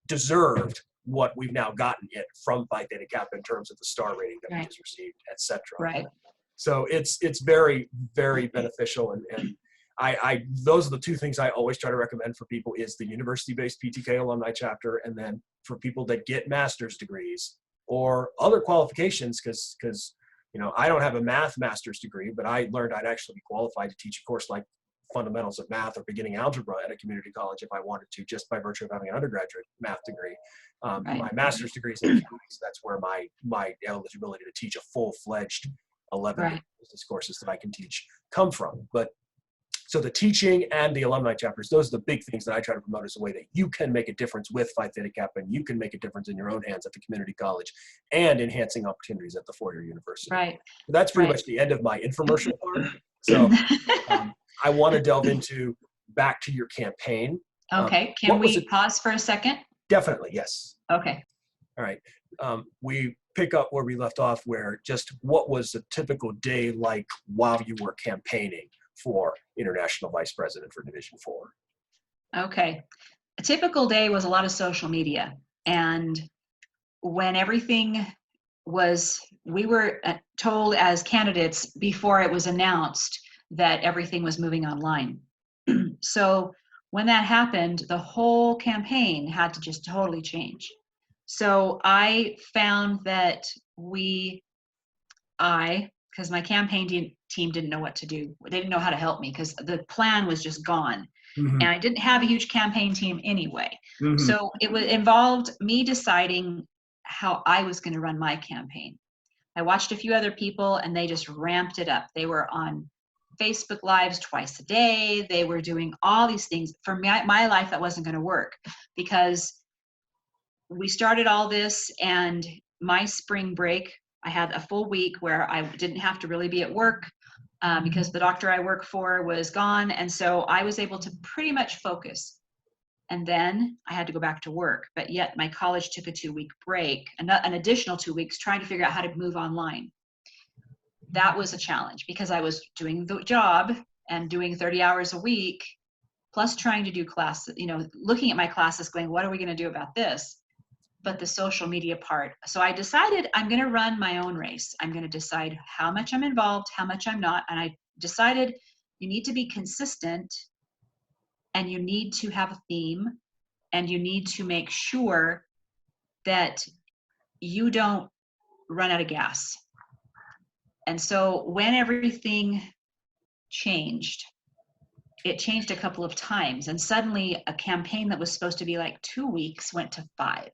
deserved what we've now gotten it from Phi Theta Kappa in terms of the star rating that we just received, etc. Right. So it's very, very beneficial, and I those are the two things I always try to recommend for people is the university-based PTK alumni chapter, and then for people that get master's degrees or other qualifications, because I don't have a master's degree, but I learned I'd actually be qualified to teach a course like fundamentals of math or beginning algebra at a community college if I wanted to, just by virtue of having an undergraduate math degree. My master's degree is in economics. That's where my eligibility to teach a full-fledged 11 business courses that I can teach come from. But so the teaching and the alumni chapters, those are the big things that I try to promote as a way that you can make a difference with Phi Theta Kappa, and you can make a difference in your own hands at the community college and enhancing opportunities at the four-year university. Right. So that's pretty much the end of my infomercial part. So I want to delve back to your campaign. Okay. Can we pause for a second? Definitely, yes. Okay. All right. We pick up where we left off, where just what was a typical day like while you were campaigning for International Vice President for Division 4? Okay. A typical day was a lot of social media. And when everything we were told as candidates before it was announced that everything was moving online. So when that happened, the whole campaign had to just totally change. So I found that because my campaign team didn't know what to do. They didn't know how to help me because the plan was just gone. And I didn't have a huge campaign team anyway. So it involved me deciding how I was going to run my campaign. I watched a few other people and they just ramped it up. They were on Facebook Lives twice a day. They were doing all these things. For my life, that wasn't going to work, because we started all this, and my spring break, I had a full week where I didn't have to really be at work because the doctor I work for was gone. And so I was able to pretty much focus. And then I had to go back to work. But yet my college took a 2-week break, an additional 2 weeks, trying to figure out how to move online. That was a challenge because I was doing the job and doing 30 hours a week, plus trying to do classes, looking at my classes going, what are we going to do about this? But the social media part. So I decided I'm going to run my own race. I'm going to decide how much I'm involved, how much I'm not. And I decided you need to be consistent, and you need to have a theme, and you need to make sure that you don't run out of gas. And so when everything changed, it changed a couple of times. And suddenly a campaign that was supposed to be like 2 weeks went to 5.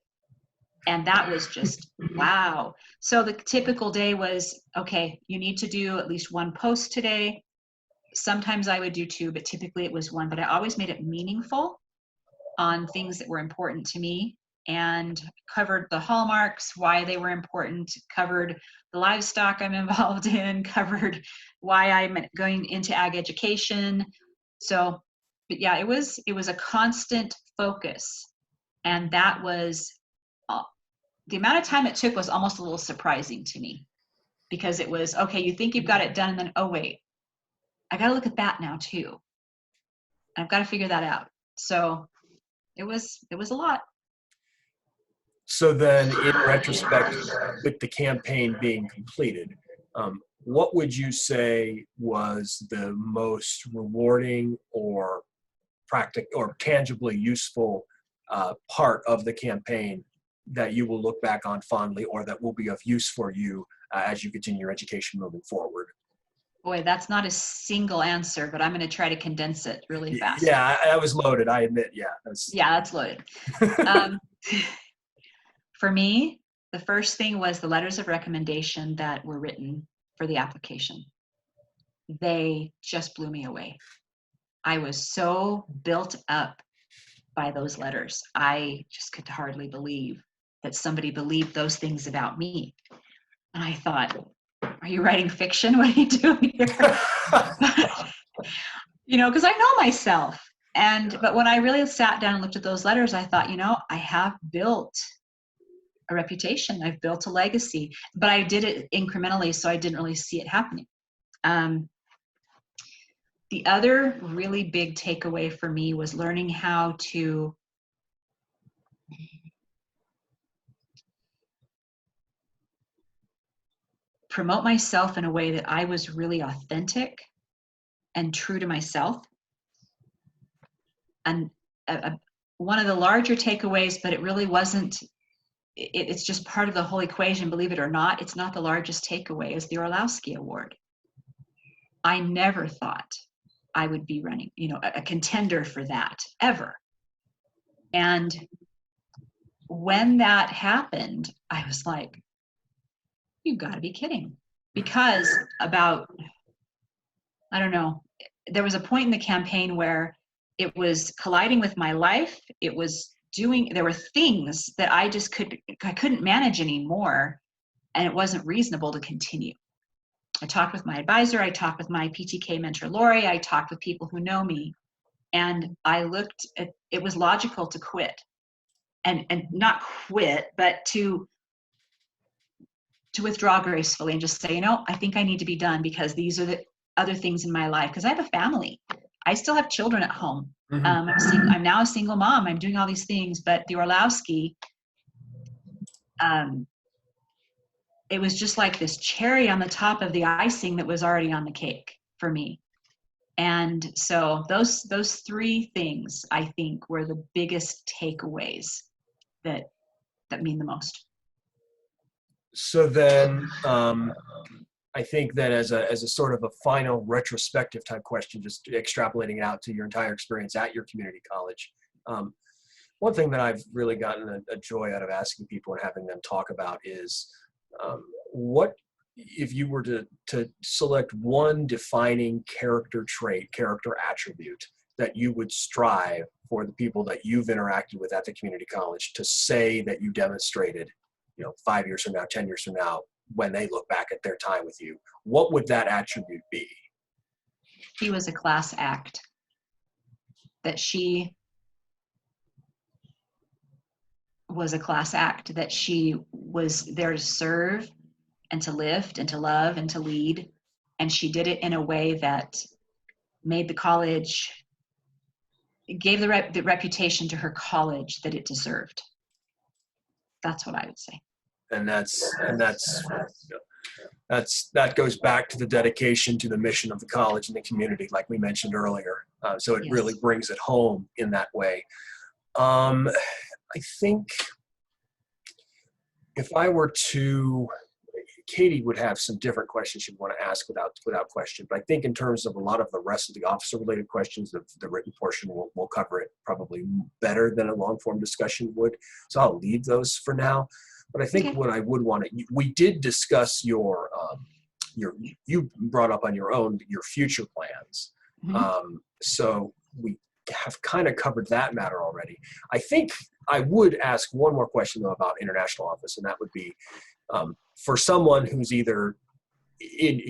And that was just, wow. So the typical day was, okay, you need to do at least 1 post today. Sometimes I would do 2, but typically it was 1. But I always made it meaningful on things that were important to me, and covered the hallmarks, why they were important, covered the livestock I'm involved in, covered why I'm going into ag education. So, but yeah, it was a constant focus. And that was, the amount of time it took was almost a little surprising to me, because it was, okay, you think you've got it done, and then, oh, wait, I got to look at that now too. I've got to figure that out. So it was a lot. So then, in retrospect, with the campaign being completed, what would you say was the most rewarding or practical or tangibly useful part of the campaign that you will look back on fondly, or that will be of use for you as you continue your education moving forward? Boy, that's not a single answer, but I'm going to try to condense it really fast. Yeah, I was loaded, I admit. Yeah, that's loaded. For me, the first thing was the letters of recommendation that were written for the application. They just blew me away. I was so built up by those letters. I just could hardly believe that somebody believed those things about me. And I thought, are you writing fiction? What are you doing here? You know, because I know myself. But when I really sat down and looked at those letters, I thought, you know, I have built a reputation. I've built a legacy, but I did it incrementally, so I didn't really see it happening. The other really big takeaway for me was learning how to promote myself in a way that I was really authentic and true to myself. And one of the larger takeaways, but it really wasn't, it's just part of the whole equation, believe it or not, it's not the largest takeaway, is the Orlowski Award. I never thought I would be running, you know, a contender for that, ever. And when that happened, I was like, you gotta be kidding. Because about, I don't know, there was a point in the campaign where it was colliding with my life. It was there were things that I couldn't manage anymore, and it wasn't reasonable to continue. I talked with my advisor, I talked with my PTK mentor, Lori, I talked with people who know me, and I looked at, it was logical to quit. And not quit, but to withdraw gracefully and just say, you know, I think I need to be done because these are the other things in my life. Because I have a family. I still have children at home. Mm-hmm. I'm now a single mom. I'm doing all these things, but the Orlowski, it was just like this cherry on the top of the icing that was already on the cake for me. And so those three things, I think, were the biggest takeaways that mean the most. So then, I think that as a sort of a final retrospective type question, just extrapolating it out to your entire experience at your community college, one thing that I've really gotten a joy out of asking people and having them talk about is, what if you were to select one defining character trait, character attribute that you would strive for the people that you've interacted with at the community college to say that you demonstrated, you know, 5 years from now, 10 years from now, when they look back at their time with you, what would that attribute be? She was a class act. That she was a class act, that she was there to serve and to lift and to love and to lead. And she did it in a way that made the college, gave the reputation to her college that it deserved. That's what I would say. And that goes back to the dedication to the mission of the college and the community, like we mentioned earlier. So it really brings it home in that way. I think if I were to, Katie would have some different questions she'd want to ask without question. But I think in terms of a lot of the rest of the officer-related questions, the written portion will cover it probably better than a long-form discussion would. So I'll leave those for now. But I think what I would want to, we did discuss you brought up on your own, your future plans. Mm-hmm. So we have kind of covered that matter already. I think I would ask one more question though about international office, and that would be, for someone who's either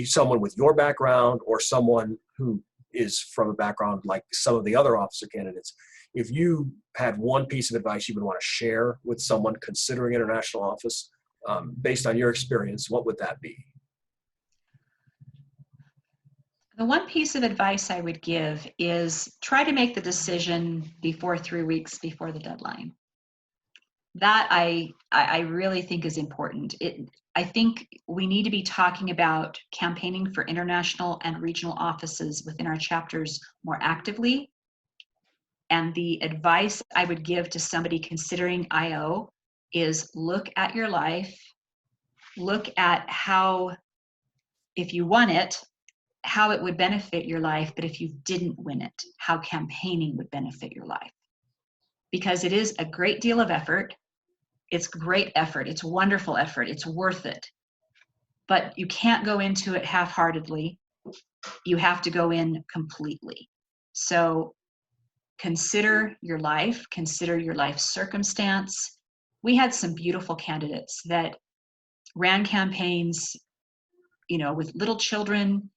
someone with your background or someone who is from a background like some of the other officer candidates, if you had one piece of advice you would want to share with someone considering international office, based on your experience, what would that be? The one piece of advice I would give is try to make the decision before 3 weeks before the deadline. That I really think is important. I think we need to be talking about campaigning for international and regional offices within our chapters more actively. And the advice I would give to somebody considering IO is look at your life, look at how, if you won it, how it would benefit your life, but if you didn't win it, how campaigning would benefit your life. Because it is a great deal of effort. It's great effort. It's wonderful effort. It's worth it. But you can't go into it half-heartedly. You have to go in completely. So consider your life circumstance. We had some beautiful candidates that ran campaigns, with little children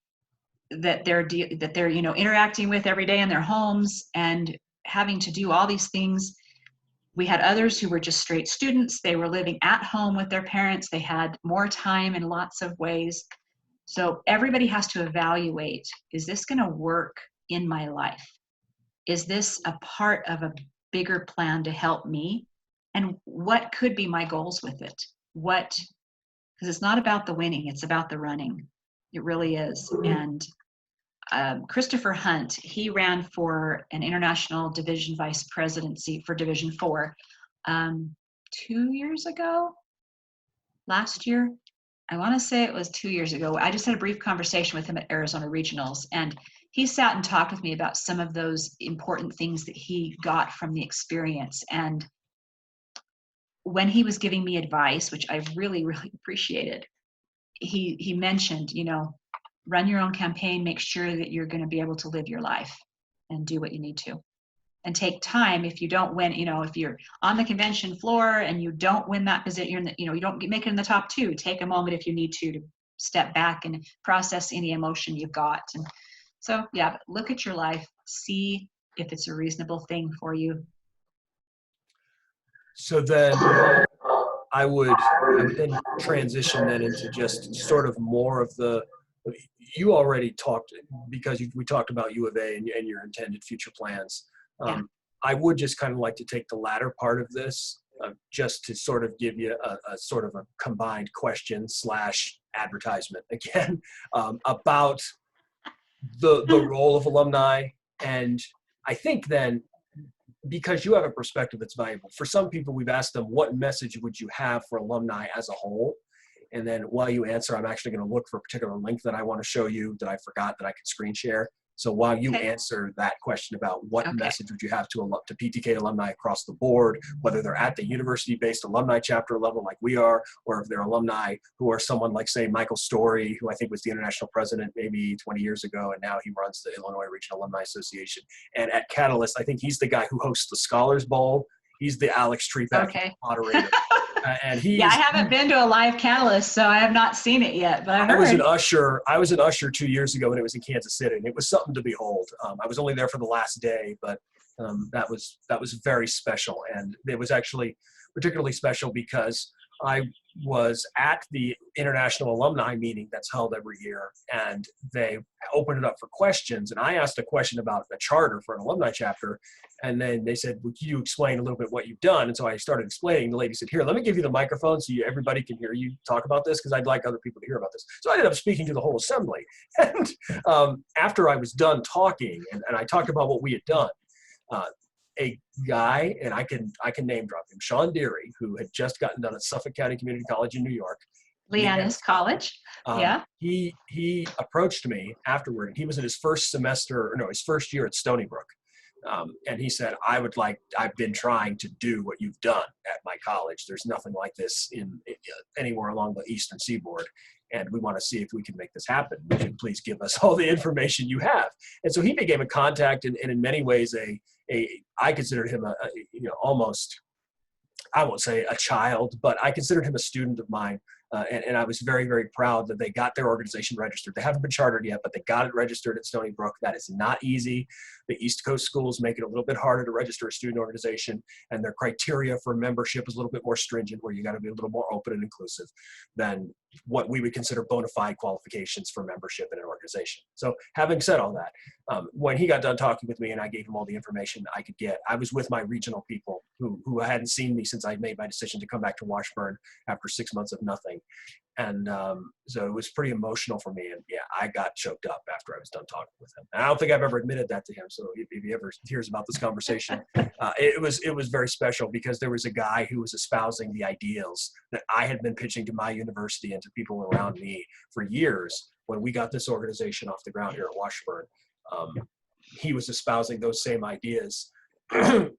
that they're interacting with every day in their homes and having to do all these things. We had others who were just straight students. They were living at home with their parents. They had more time in lots of ways. So everybody has to evaluate, is this going to work in my life? Is this a part of a bigger plan to help me? And what could be my goals with it? Because it's not about the winning, it's about the running. It really is. And Christopher Hunt, he ran for an international division vice presidency for Division 4 2 years ago, last year. I want to say it was 2 years ago. I just had a brief conversation with him at Arizona Regionals, and he sat and talked with me about some of those important things that he got from the experience. And when he was giving me advice, which I really, really appreciated, he mentioned, run your own campaign, make sure that you're going to be able to live your life and do what you need to. And take time if you don't win, if you're on the convention floor and you don't win that position, you don't make it in the top 2, take a moment if you need to step back and process any emotion you've got. And so, yeah, look at your life, see if it's a reasonable thing for you. So then I would then transition then into just sort of more of you already talked, because we talked about U of A and your intended future plans. Yeah. I would just kind of like to take the latter part of this just to sort of give you a sort of a combined question / advertisement again about the role of alumni. And I think then, because you have a perspective that's valuable, for some people we've asked them, what message would you have for alumni as a whole? And then while you answer, I'm actually going to look for a particular link that I want to show you that I forgot that I could screen share. So while you answer that question about what message would you have to PTK alumni across the board, whether they're at the university-based alumni chapter level like we are, or if they're alumni who are someone like, say, Michael Story, who I think was the international president maybe 20 years ago, and now he runs the Illinois Regional Alumni Association. And at Catalyst, I think he's the guy who hosts the Scholars Bowl. He's the Alex Trebek moderator. And I haven't been to a live Catalyst, so I have not seen it yet, but I've heard. I was an usher 2 years ago when it was in Kansas City, and it was something to behold. I was only there for the last day, but that was very special. And it was actually particularly special because I was at the international alumni meeting that's held every year, and they opened it up for questions. And I asked a question about a charter for an alumni chapter, and then they said, "Would you explain a little bit what you've done?" And so I started explaining. The lady said, "Here, let me give you the microphone so everybody can hear you talk about this, because I'd like other people to hear about this." So I ended up speaking to the whole assembly. And after I was done talking, and I talked about what we had done, a guy, and I can name drop him, Sean Deary, who had just gotten done at Suffolk County Community College in New York. Leanna's College. He approached me afterward, and he was in his first year at Stony Brook. And he said, I've been trying to do what you've done at my college. There's nothing like this anywhere along the Eastern Seaboard. And we want to see if we can make this happen. Would you please give us all the information you have? And so he became a contact, and in many ways, I considered him almost, I won't say a child, but I considered him a student of mine. And I was very, very proud that they got their organization registered. They haven't been chartered yet, but they got it registered at Stony Brook. That is not easy. The East Coast schools make it a little bit harder to register a student organization, and their criteria for membership is a little bit more stringent, where you got to be a little more open and inclusive than what we would consider bona fide qualifications for membership in an organization. So having said all that, when he got done talking with me and I gave him all the information I could get, I was with my regional people who hadn't seen me since I made my decision to come back to Washburn after 6 months of nothing. And so it was pretty emotional for me. And yeah, I got choked up after I was done talking with him. And I don't think I've ever admitted that to him. So if he ever hears about this conversation, it was very special, because there was a guy who was espousing the ideals that I had been pitching to my university and to people around me for years. When we got this organization off the ground here at Washburn, he was espousing those same ideas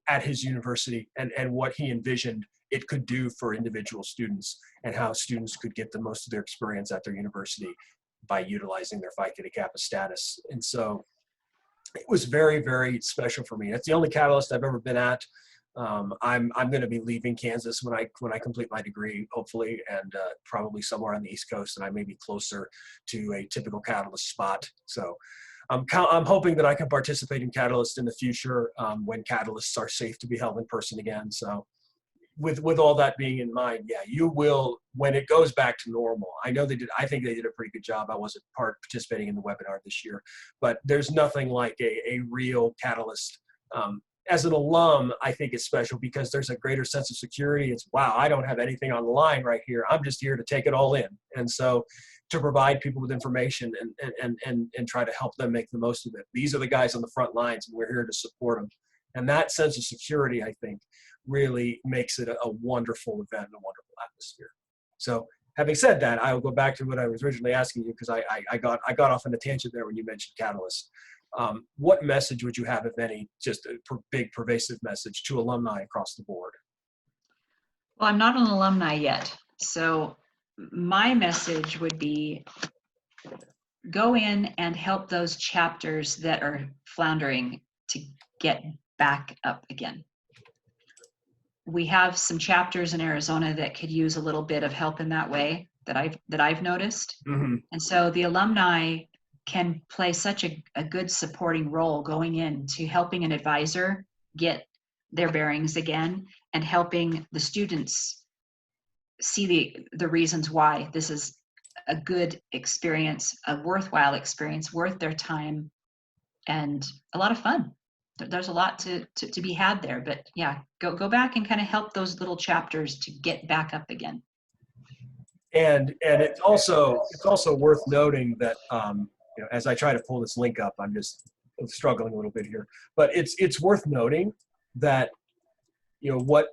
at his university, and what he envisioned it could do for individual students, and how students could get the most of their experience at their university by utilizing their Phi Theta Kappa status. And so it was very, very special for me. That's the only Catalyst I've ever been at. I'm going to be leaving Kansas when I complete my degree, hopefully, and probably somewhere on the East Coast, and I may be closer to a typical Catalyst spot. So I'm hoping that I can participate in Catalyst in the future, when Catalysts are safe to be held in person again. So with all that being in mind, yeah, you will, when it goes back to normal. I think they did a pretty good job. I wasn't participating in the webinar this year, but there's nothing like a real Catalyst. As an alum, I think it's special because there's a greater sense of security. It's, wow, I don't have anything on the line right here. I'm just here to take it all in. And so to provide people with information and try to help them make the most of it. These are the guys on the front lines, and we're here to support them. And that sense of security, I think, really makes it a wonderful event and a wonderful atmosphere. So having said that, I will go back to what I was originally asking you, because I got off on a tangent there when you mentioned Catalyst. What message would you have, if any, just a big pervasive message to alumni across the board? Well, I'm not an alumni yet. So my message would be, go in and help those chapters that are floundering to get back up again. We have some chapters in Arizona that could use a little bit of help in that way, that I've noticed. Mm-hmm. And so the alumni can play such a good supporting role, going in to helping an advisor get their bearings again, and helping the students see the reasons why this is a good experience, a worthwhile experience, worth their time, and a lot of fun. There's a lot to be had there, but yeah, go back and kind of help those little chapters to get back up again. And it's also worth noting that as I try to pull this link up, I'm just struggling a little bit here, but it's worth noting that what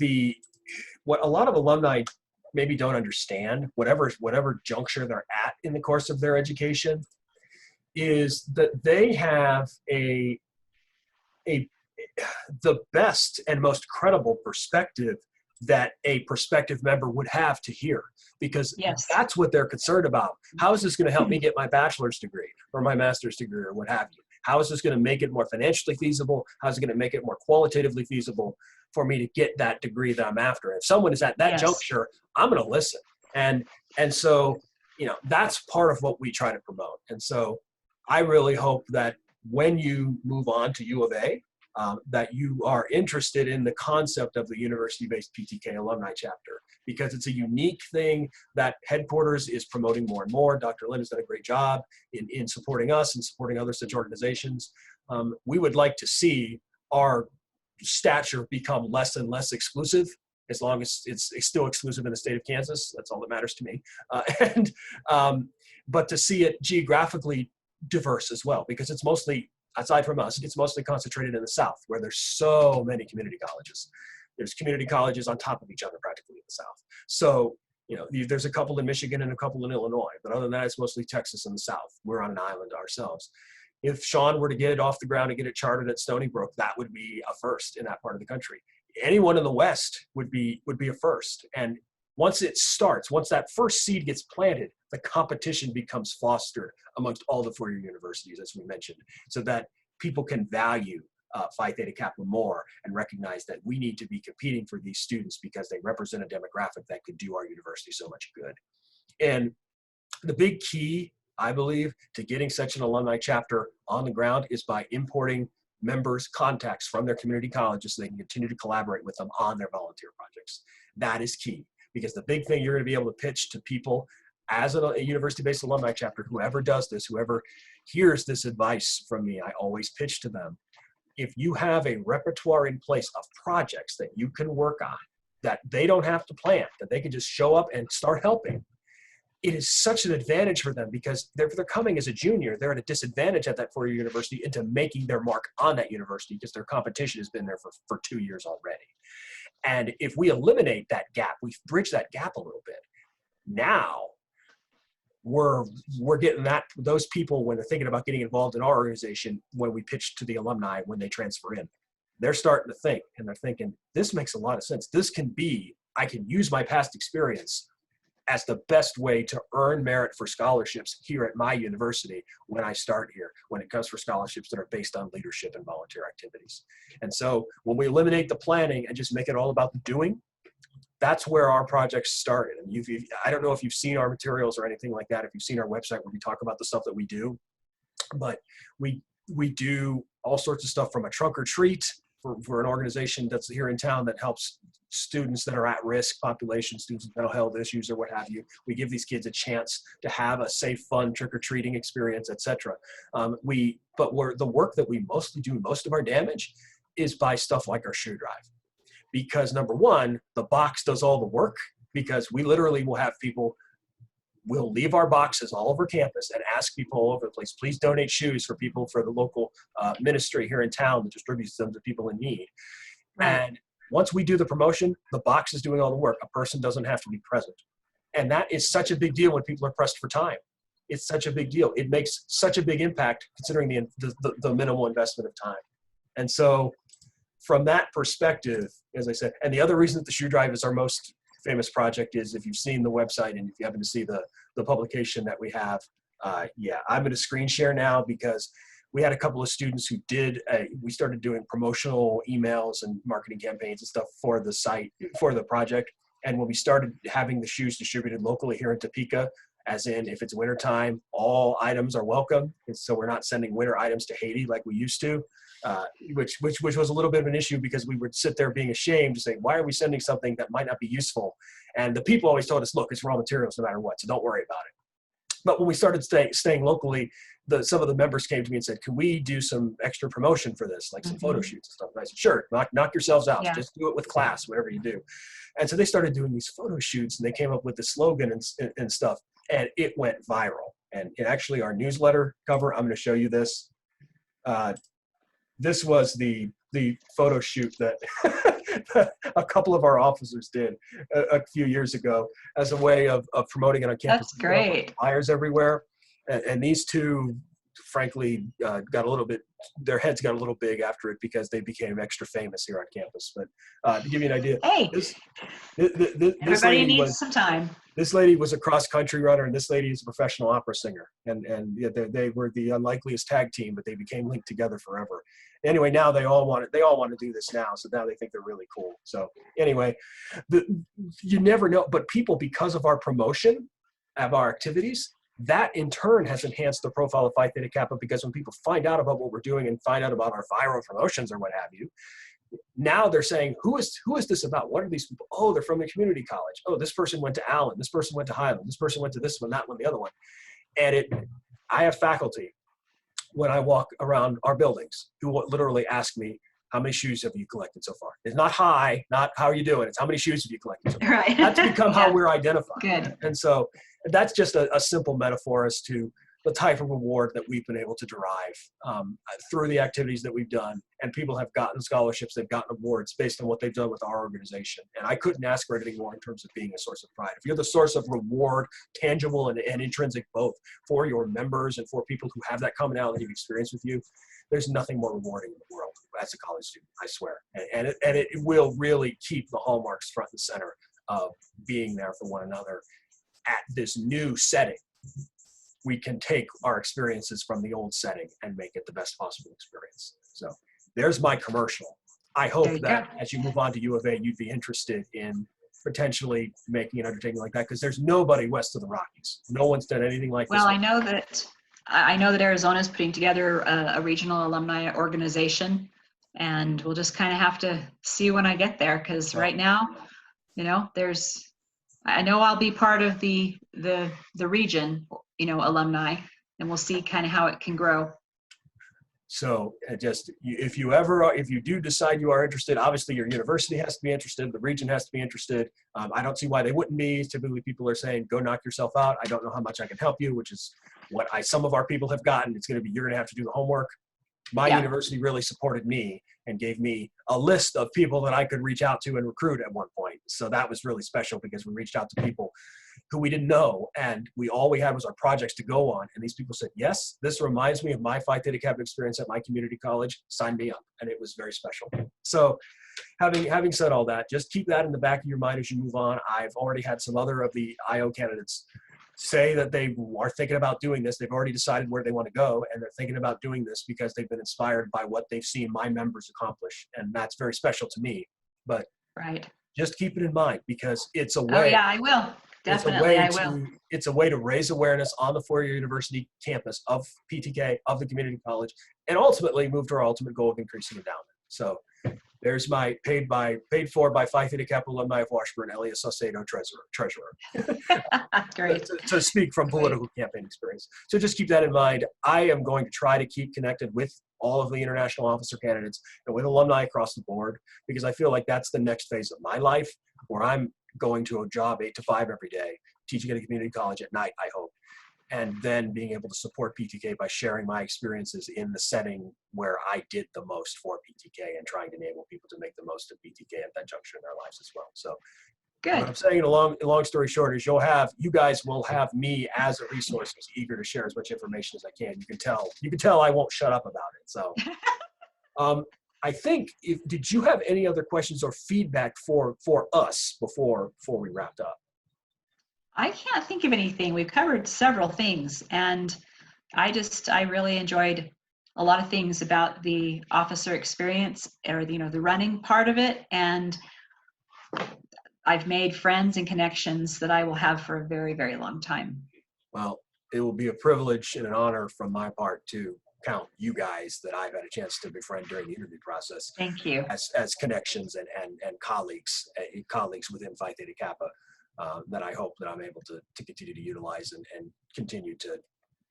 a lot of alumni maybe don't understand, whatever juncture they're at in the course of their education, is that they have the best and most credible perspective that a prospective member would have to hear, because yes, that's what they're concerned about. How is this going to help me get my bachelor's degree or my master's degree or what have you? How is this going to make it more financially feasible? How is it going to make it more qualitatively feasible for me to get that degree that I'm after? If someone is at that yes, juncture, I'm going to listen. And so, that's part of what we try to promote. And so I really hope that when you move on to U of A, that you are interested in the concept of the university-based PTK alumni chapter, because it's a unique thing that headquarters is promoting more and more. Dr. Lynn has done a great job in supporting us and supporting other such organizations. We would like to see our stature become less and less exclusive, as long as it's still exclusive in the state of Kansas. That's all that matters to me. But to see it geographically diverse as well, because it's mostly, aside from us, it's mostly concentrated in the South, where there's so many community colleges. There's community colleges on top of each other practically in the South. So, there's a couple in Michigan and a couple in Illinois, but other than that, it's mostly Texas and the South. We're on an island ourselves. If Sean were to get it off the ground and get it chartered at Stony Brook, that would be a first in that part of the country. Anyone in the West would be a first. And once it starts, once that first seed gets planted, the competition becomes fostered amongst all the four-year universities, as we mentioned, so that people can value Phi Theta Kappa more and recognize that we need to be competing for these students because they represent a demographic that could do our university so much good. And the big key I believe, to getting such an alumni chapter on the ground is by importing members' contacts from their community colleges so they can continue to collaborate with them on their volunteer projects. That is key, because the big thing you're going to be able to pitch to people as a university-based alumni chapter, whoever does this, whoever hears this advice from me, I always pitch to them. If you have a repertoire in place of projects that you can work on, that they don't have to plan, that they can just show up and start helping, it is such an advantage for them, because if they're coming as a junior, they're at a disadvantage at that four-year university into making their mark on that university, because their competition has been there for 2 years already. And if we eliminate that gap, we bridge that gap a little bit, now we're getting those people, when they're thinking about getting involved in our organization, when we pitch to the alumni, when they transfer in, they're starting to think, and they're thinking, this makes a lot of sense. This can be, I can use my past experience as the best way to earn merit for scholarships here at my university when I start here, when it comes for scholarships that are based on leadership and volunteer activities. And so when we eliminate the planning and just make it all about the doing, that's where our projects started. And I don't know if you've seen our materials or anything like that, if you've seen our website where we talk about the stuff that we do, but we do all sorts of stuff, from a trunk or treat for an organization that's here in town that helps students that are at risk population, students with mental health issues or what have you. We give these kids a chance to have a safe, fun trick-or-treating experience, etc. The work that we mostly do, most of our damage, is by stuff like our shoe drive. Because number one, the box does all the work, because we literally will have people, we'll leave our boxes all over campus and ask people all over the place, please donate shoes for people, for the local ministry here in town that distributes them to people in need. Right. And once we do the promotion, the box is doing all the work. A person doesn't have to be present. And that is such a big deal when people are pressed for time. It's such a big deal. It makes such a big impact considering the minimal investment of time. And so from that perspective, as I said, and the other reason that the shoe drive is our most famous project is, if you've seen the website and if you happen to see the publication that we have, I'm going to screen share now, because we had a couple of students who we started doing promotional emails and marketing campaigns and stuff for the site, for the project. And when we started having the shoes distributed locally here in Topeka, as in, if it's wintertime, all items are welcome. And so we're not sending winter items to Haiti like we used to, which was a little bit of an issue, because we would sit there being ashamed to say, why are we sending something that might not be useful? And the people always told us, look, it's raw materials no matter what, so don't worry about it. But when we started staying locally, some of the members came to me and said, can we do some extra promotion for this, like some photo shoots and stuff? And I said, sure, knock yourselves out. Yeah. Just do it with class, whatever you do. And so they started doing these photo shoots, and they came up with the slogan and stuff, and it went viral. And actually, our newsletter cover, I'm going to show you this. This was the photo shoot that a couple of our officers did a few years ago as a way of promoting it on campus. That's great. Flyers everywhere. And these two, frankly, got a little bit, their heads got a little big after it, because they became extra famous here on campus. But to give you an idea, hey, everybody needs some time. This lady was a cross-country runner, and this lady is a professional opera singer. And they were the unlikeliest tag team, but they became linked together forever. Anyway, now they all want to do this now, so now they think they're really cool. So anyway, you never know, but people, because of our promotion of our activities, that in turn has enhanced the profile of Phi Theta Kappa, because when people find out about what we're doing and find out about our viral promotions or what have you, now they're saying, who is this about? What are these people? Oh, they're from the community college. Oh, this person went to Allen. This person went to Highland. This person went to this one, that one, the other one. And I have faculty when I walk around our buildings who literally ask me, how many shoes have you collected so far? It's not hi, not how are you doing? It's how many shoes have you collected so far? Right. That's become how we're identified. Good. And so that's just a simple metaphor as to the type of reward that we've been able to derive through the activities that we've done. And people have gotten scholarships, they've gotten awards based on what they've done with our organization. And I couldn't ask for anything more in terms of being a source of pride. If you're the source of reward, tangible and intrinsic both, for your members and for people who have that commonality of experience with you, there's nothing more rewarding in the world as a college student, I swear. And it will really keep the hallmarks front and center of being there for one another at this new setting. We can take our experiences from the old setting and make it the best possible experience. So there's my commercial. I hope that as you move on to U of A, you'd be interested in potentially making an undertaking like that, because there's nobody west of the Rockies. No one's done anything like this. Well, I know that Arizona's putting together a regional alumni organization, and we'll just kind of have to see when I get there, because right now, I know I'll be part of the region, alumni, and we'll see kind of how it can grow. So if you do decide you are interested, obviously your university has to be interested, the region has to be interested. I don't see why they wouldn't be. Typically people are saying, go knock yourself out. I don't know how much I can help you, which is what some of our people have gotten. It's going to be, you're going to have to do the homework. My university really supported me and gave me a list of people that I could reach out to and recruit at one point. So that was really special, because we reached out to people who we didn't know, and all we had was our projects to go on. And these people said, yes, this reminds me of my Phi Theta Kappa experience at my community college. Sign me up. And it was very special. So having said all that, just keep that in the back of your mind as you move on. I've already had some other of the IO candidates say that they are thinking about doing this. They've already decided where they want to go, and they're thinking about doing this because they've been inspired by what they've seen my members accomplish. And that's very special to me. But just keep it in mind, because it's a way. Oh yeah, I will. Definitely, I will. It's a way to raise awareness on the four-year university campus of PTK, of the community college, and ultimately move to our ultimate goal of increasing endowment. So there's my paid for by Phi Theta Kappa alumni of Washburn, Elias Saucedo, treasurer. Great. to speak from political campaign experience. So just keep that in mind. I am going to try to keep connected with all of the international officer candidates and with alumni across the board, because I feel like that's the next phase of my life, where I'm going to a job 8 to 5 every day, teaching at a community college at night, I hope, and then being able to support PTK by sharing my experiences in the setting where I did the most for PTK, and trying to enable people to make the most of PTK at that juncture in their lives as well. So good. What I'm saying in a long story short is you guys will have me as a resource, who's eager to share as much information as I can. You can tell I won't shut up about it. So I think, did you have any other questions or feedback for us before we wrapped up? I can't think of anything. We've covered several things, and I really enjoyed a lot of things about the officer experience, or the running part of it, and I've made friends and connections that I will have for a very, very long time. Well, it will be a privilege and an honor from my part to count you guys that I've had a chance to befriend during the interview process. Thank you. As connections and colleagues within Phi Theta Kappa, that I hope that I'm able to continue to utilize and continue to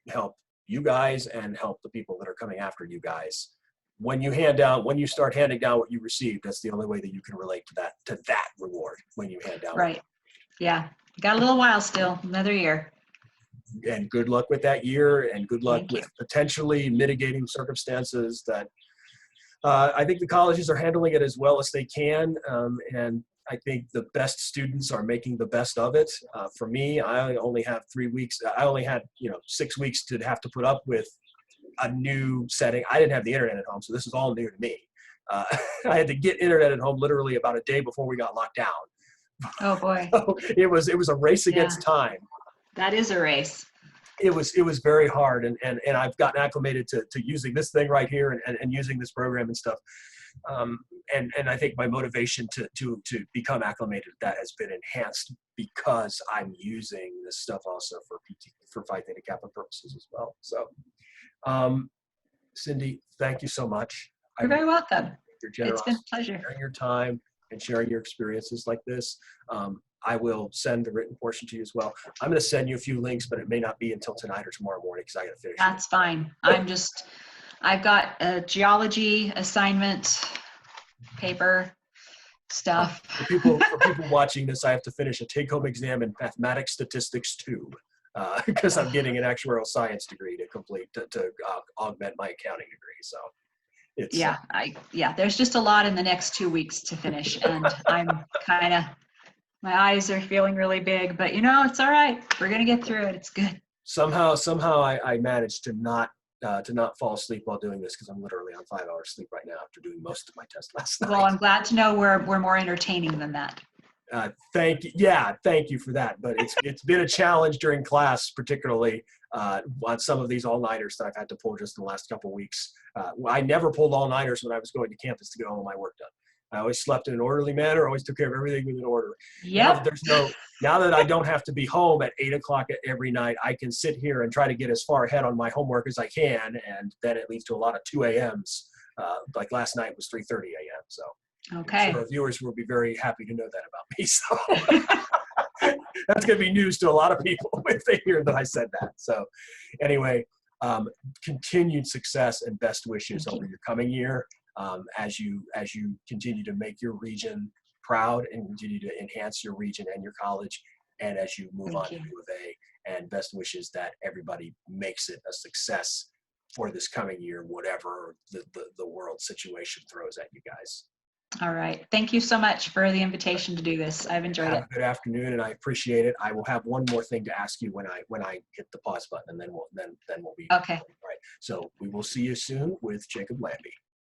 help you guys and help the people that are coming after you guys. When you start handing down what you received, that's the only way that you can relate to that reward, when you hand down. Right. Yeah. Got a little while still, another year. And good luck with that year, and good luck with potentially mitigating circumstances that I think the colleges are handling it as well as they can. And I think the best students are making the best of it. For me, I only have 3 weeks. I only had 6 weeks to have to put up with a new setting. I didn't have the internet at home, so this is all new to me. I had to get internet at home literally about a day before we got locked down. Oh boy. So it was a race against time. That is a race. It was very hard, and I've gotten acclimated to using this thing right here and using this program and stuff. And I think my motivation to become acclimated to that has been enhanced because I'm using this stuff also for Phi Theta Kappa purposes as well. So, Cindy, thank you so much. You're very welcome. Your generosity, it's been a pleasure. Sharing your time and sharing your experiences like this. I will send the written portion to you as well. I'm going to send you a few links, but it may not be until tonight or tomorrow morning because I got to finish. That's fine. I've got a geology assignment, paper stuff. For people watching this, I have to finish a take-home exam in mathematics statistics 2 because I'm getting an actuarial science degree to complete to augment my accounting degree. So. There's just a lot in the next 2 weeks to finish, and I'm my eyes are feeling really big, but it's all right. We're gonna get through it. It's good. Somehow I managed to not fall asleep while doing this, because I'm literally on 5 hours sleep right now after doing most of my test last night. Well, I'm glad to know we're more entertaining than that. Thank you. Yeah, thank you for that. But it's been a challenge during class, particularly on some of these all-nighters that I've had to pull just in the last couple of weeks. I never pulled all-nighters when I was going to campus to get all of my work done. I always slept in an orderly manner, always took care of everything with an order. Yep. Now that I don't have to be home at 8 o'clock every night, I can sit here and try to get as far ahead on my homework as I can. And then it leads to a lot of 2 a.m.s. Like last night was 3:30 a.m. So Okay. I'm sure our viewers will be very happy to know that about me. So that's going to be news to a lot of people if they hear that I said that. So anyway, continued success and best wishes over your coming year as you continue to make your region proud and continue to enhance your region and your college, and as you move on to U of A. And best wishes that everybody makes it a success for this coming year, whatever the world situation throws at you guys. All right. Thank you so much for the invitation to do this. I've enjoyed it. Have a good afternoon, and I appreciate it. I will have one more thing to ask you when I hit the pause button, and then we'll be okay. all right. So we will see you soon with Jacob Lambie.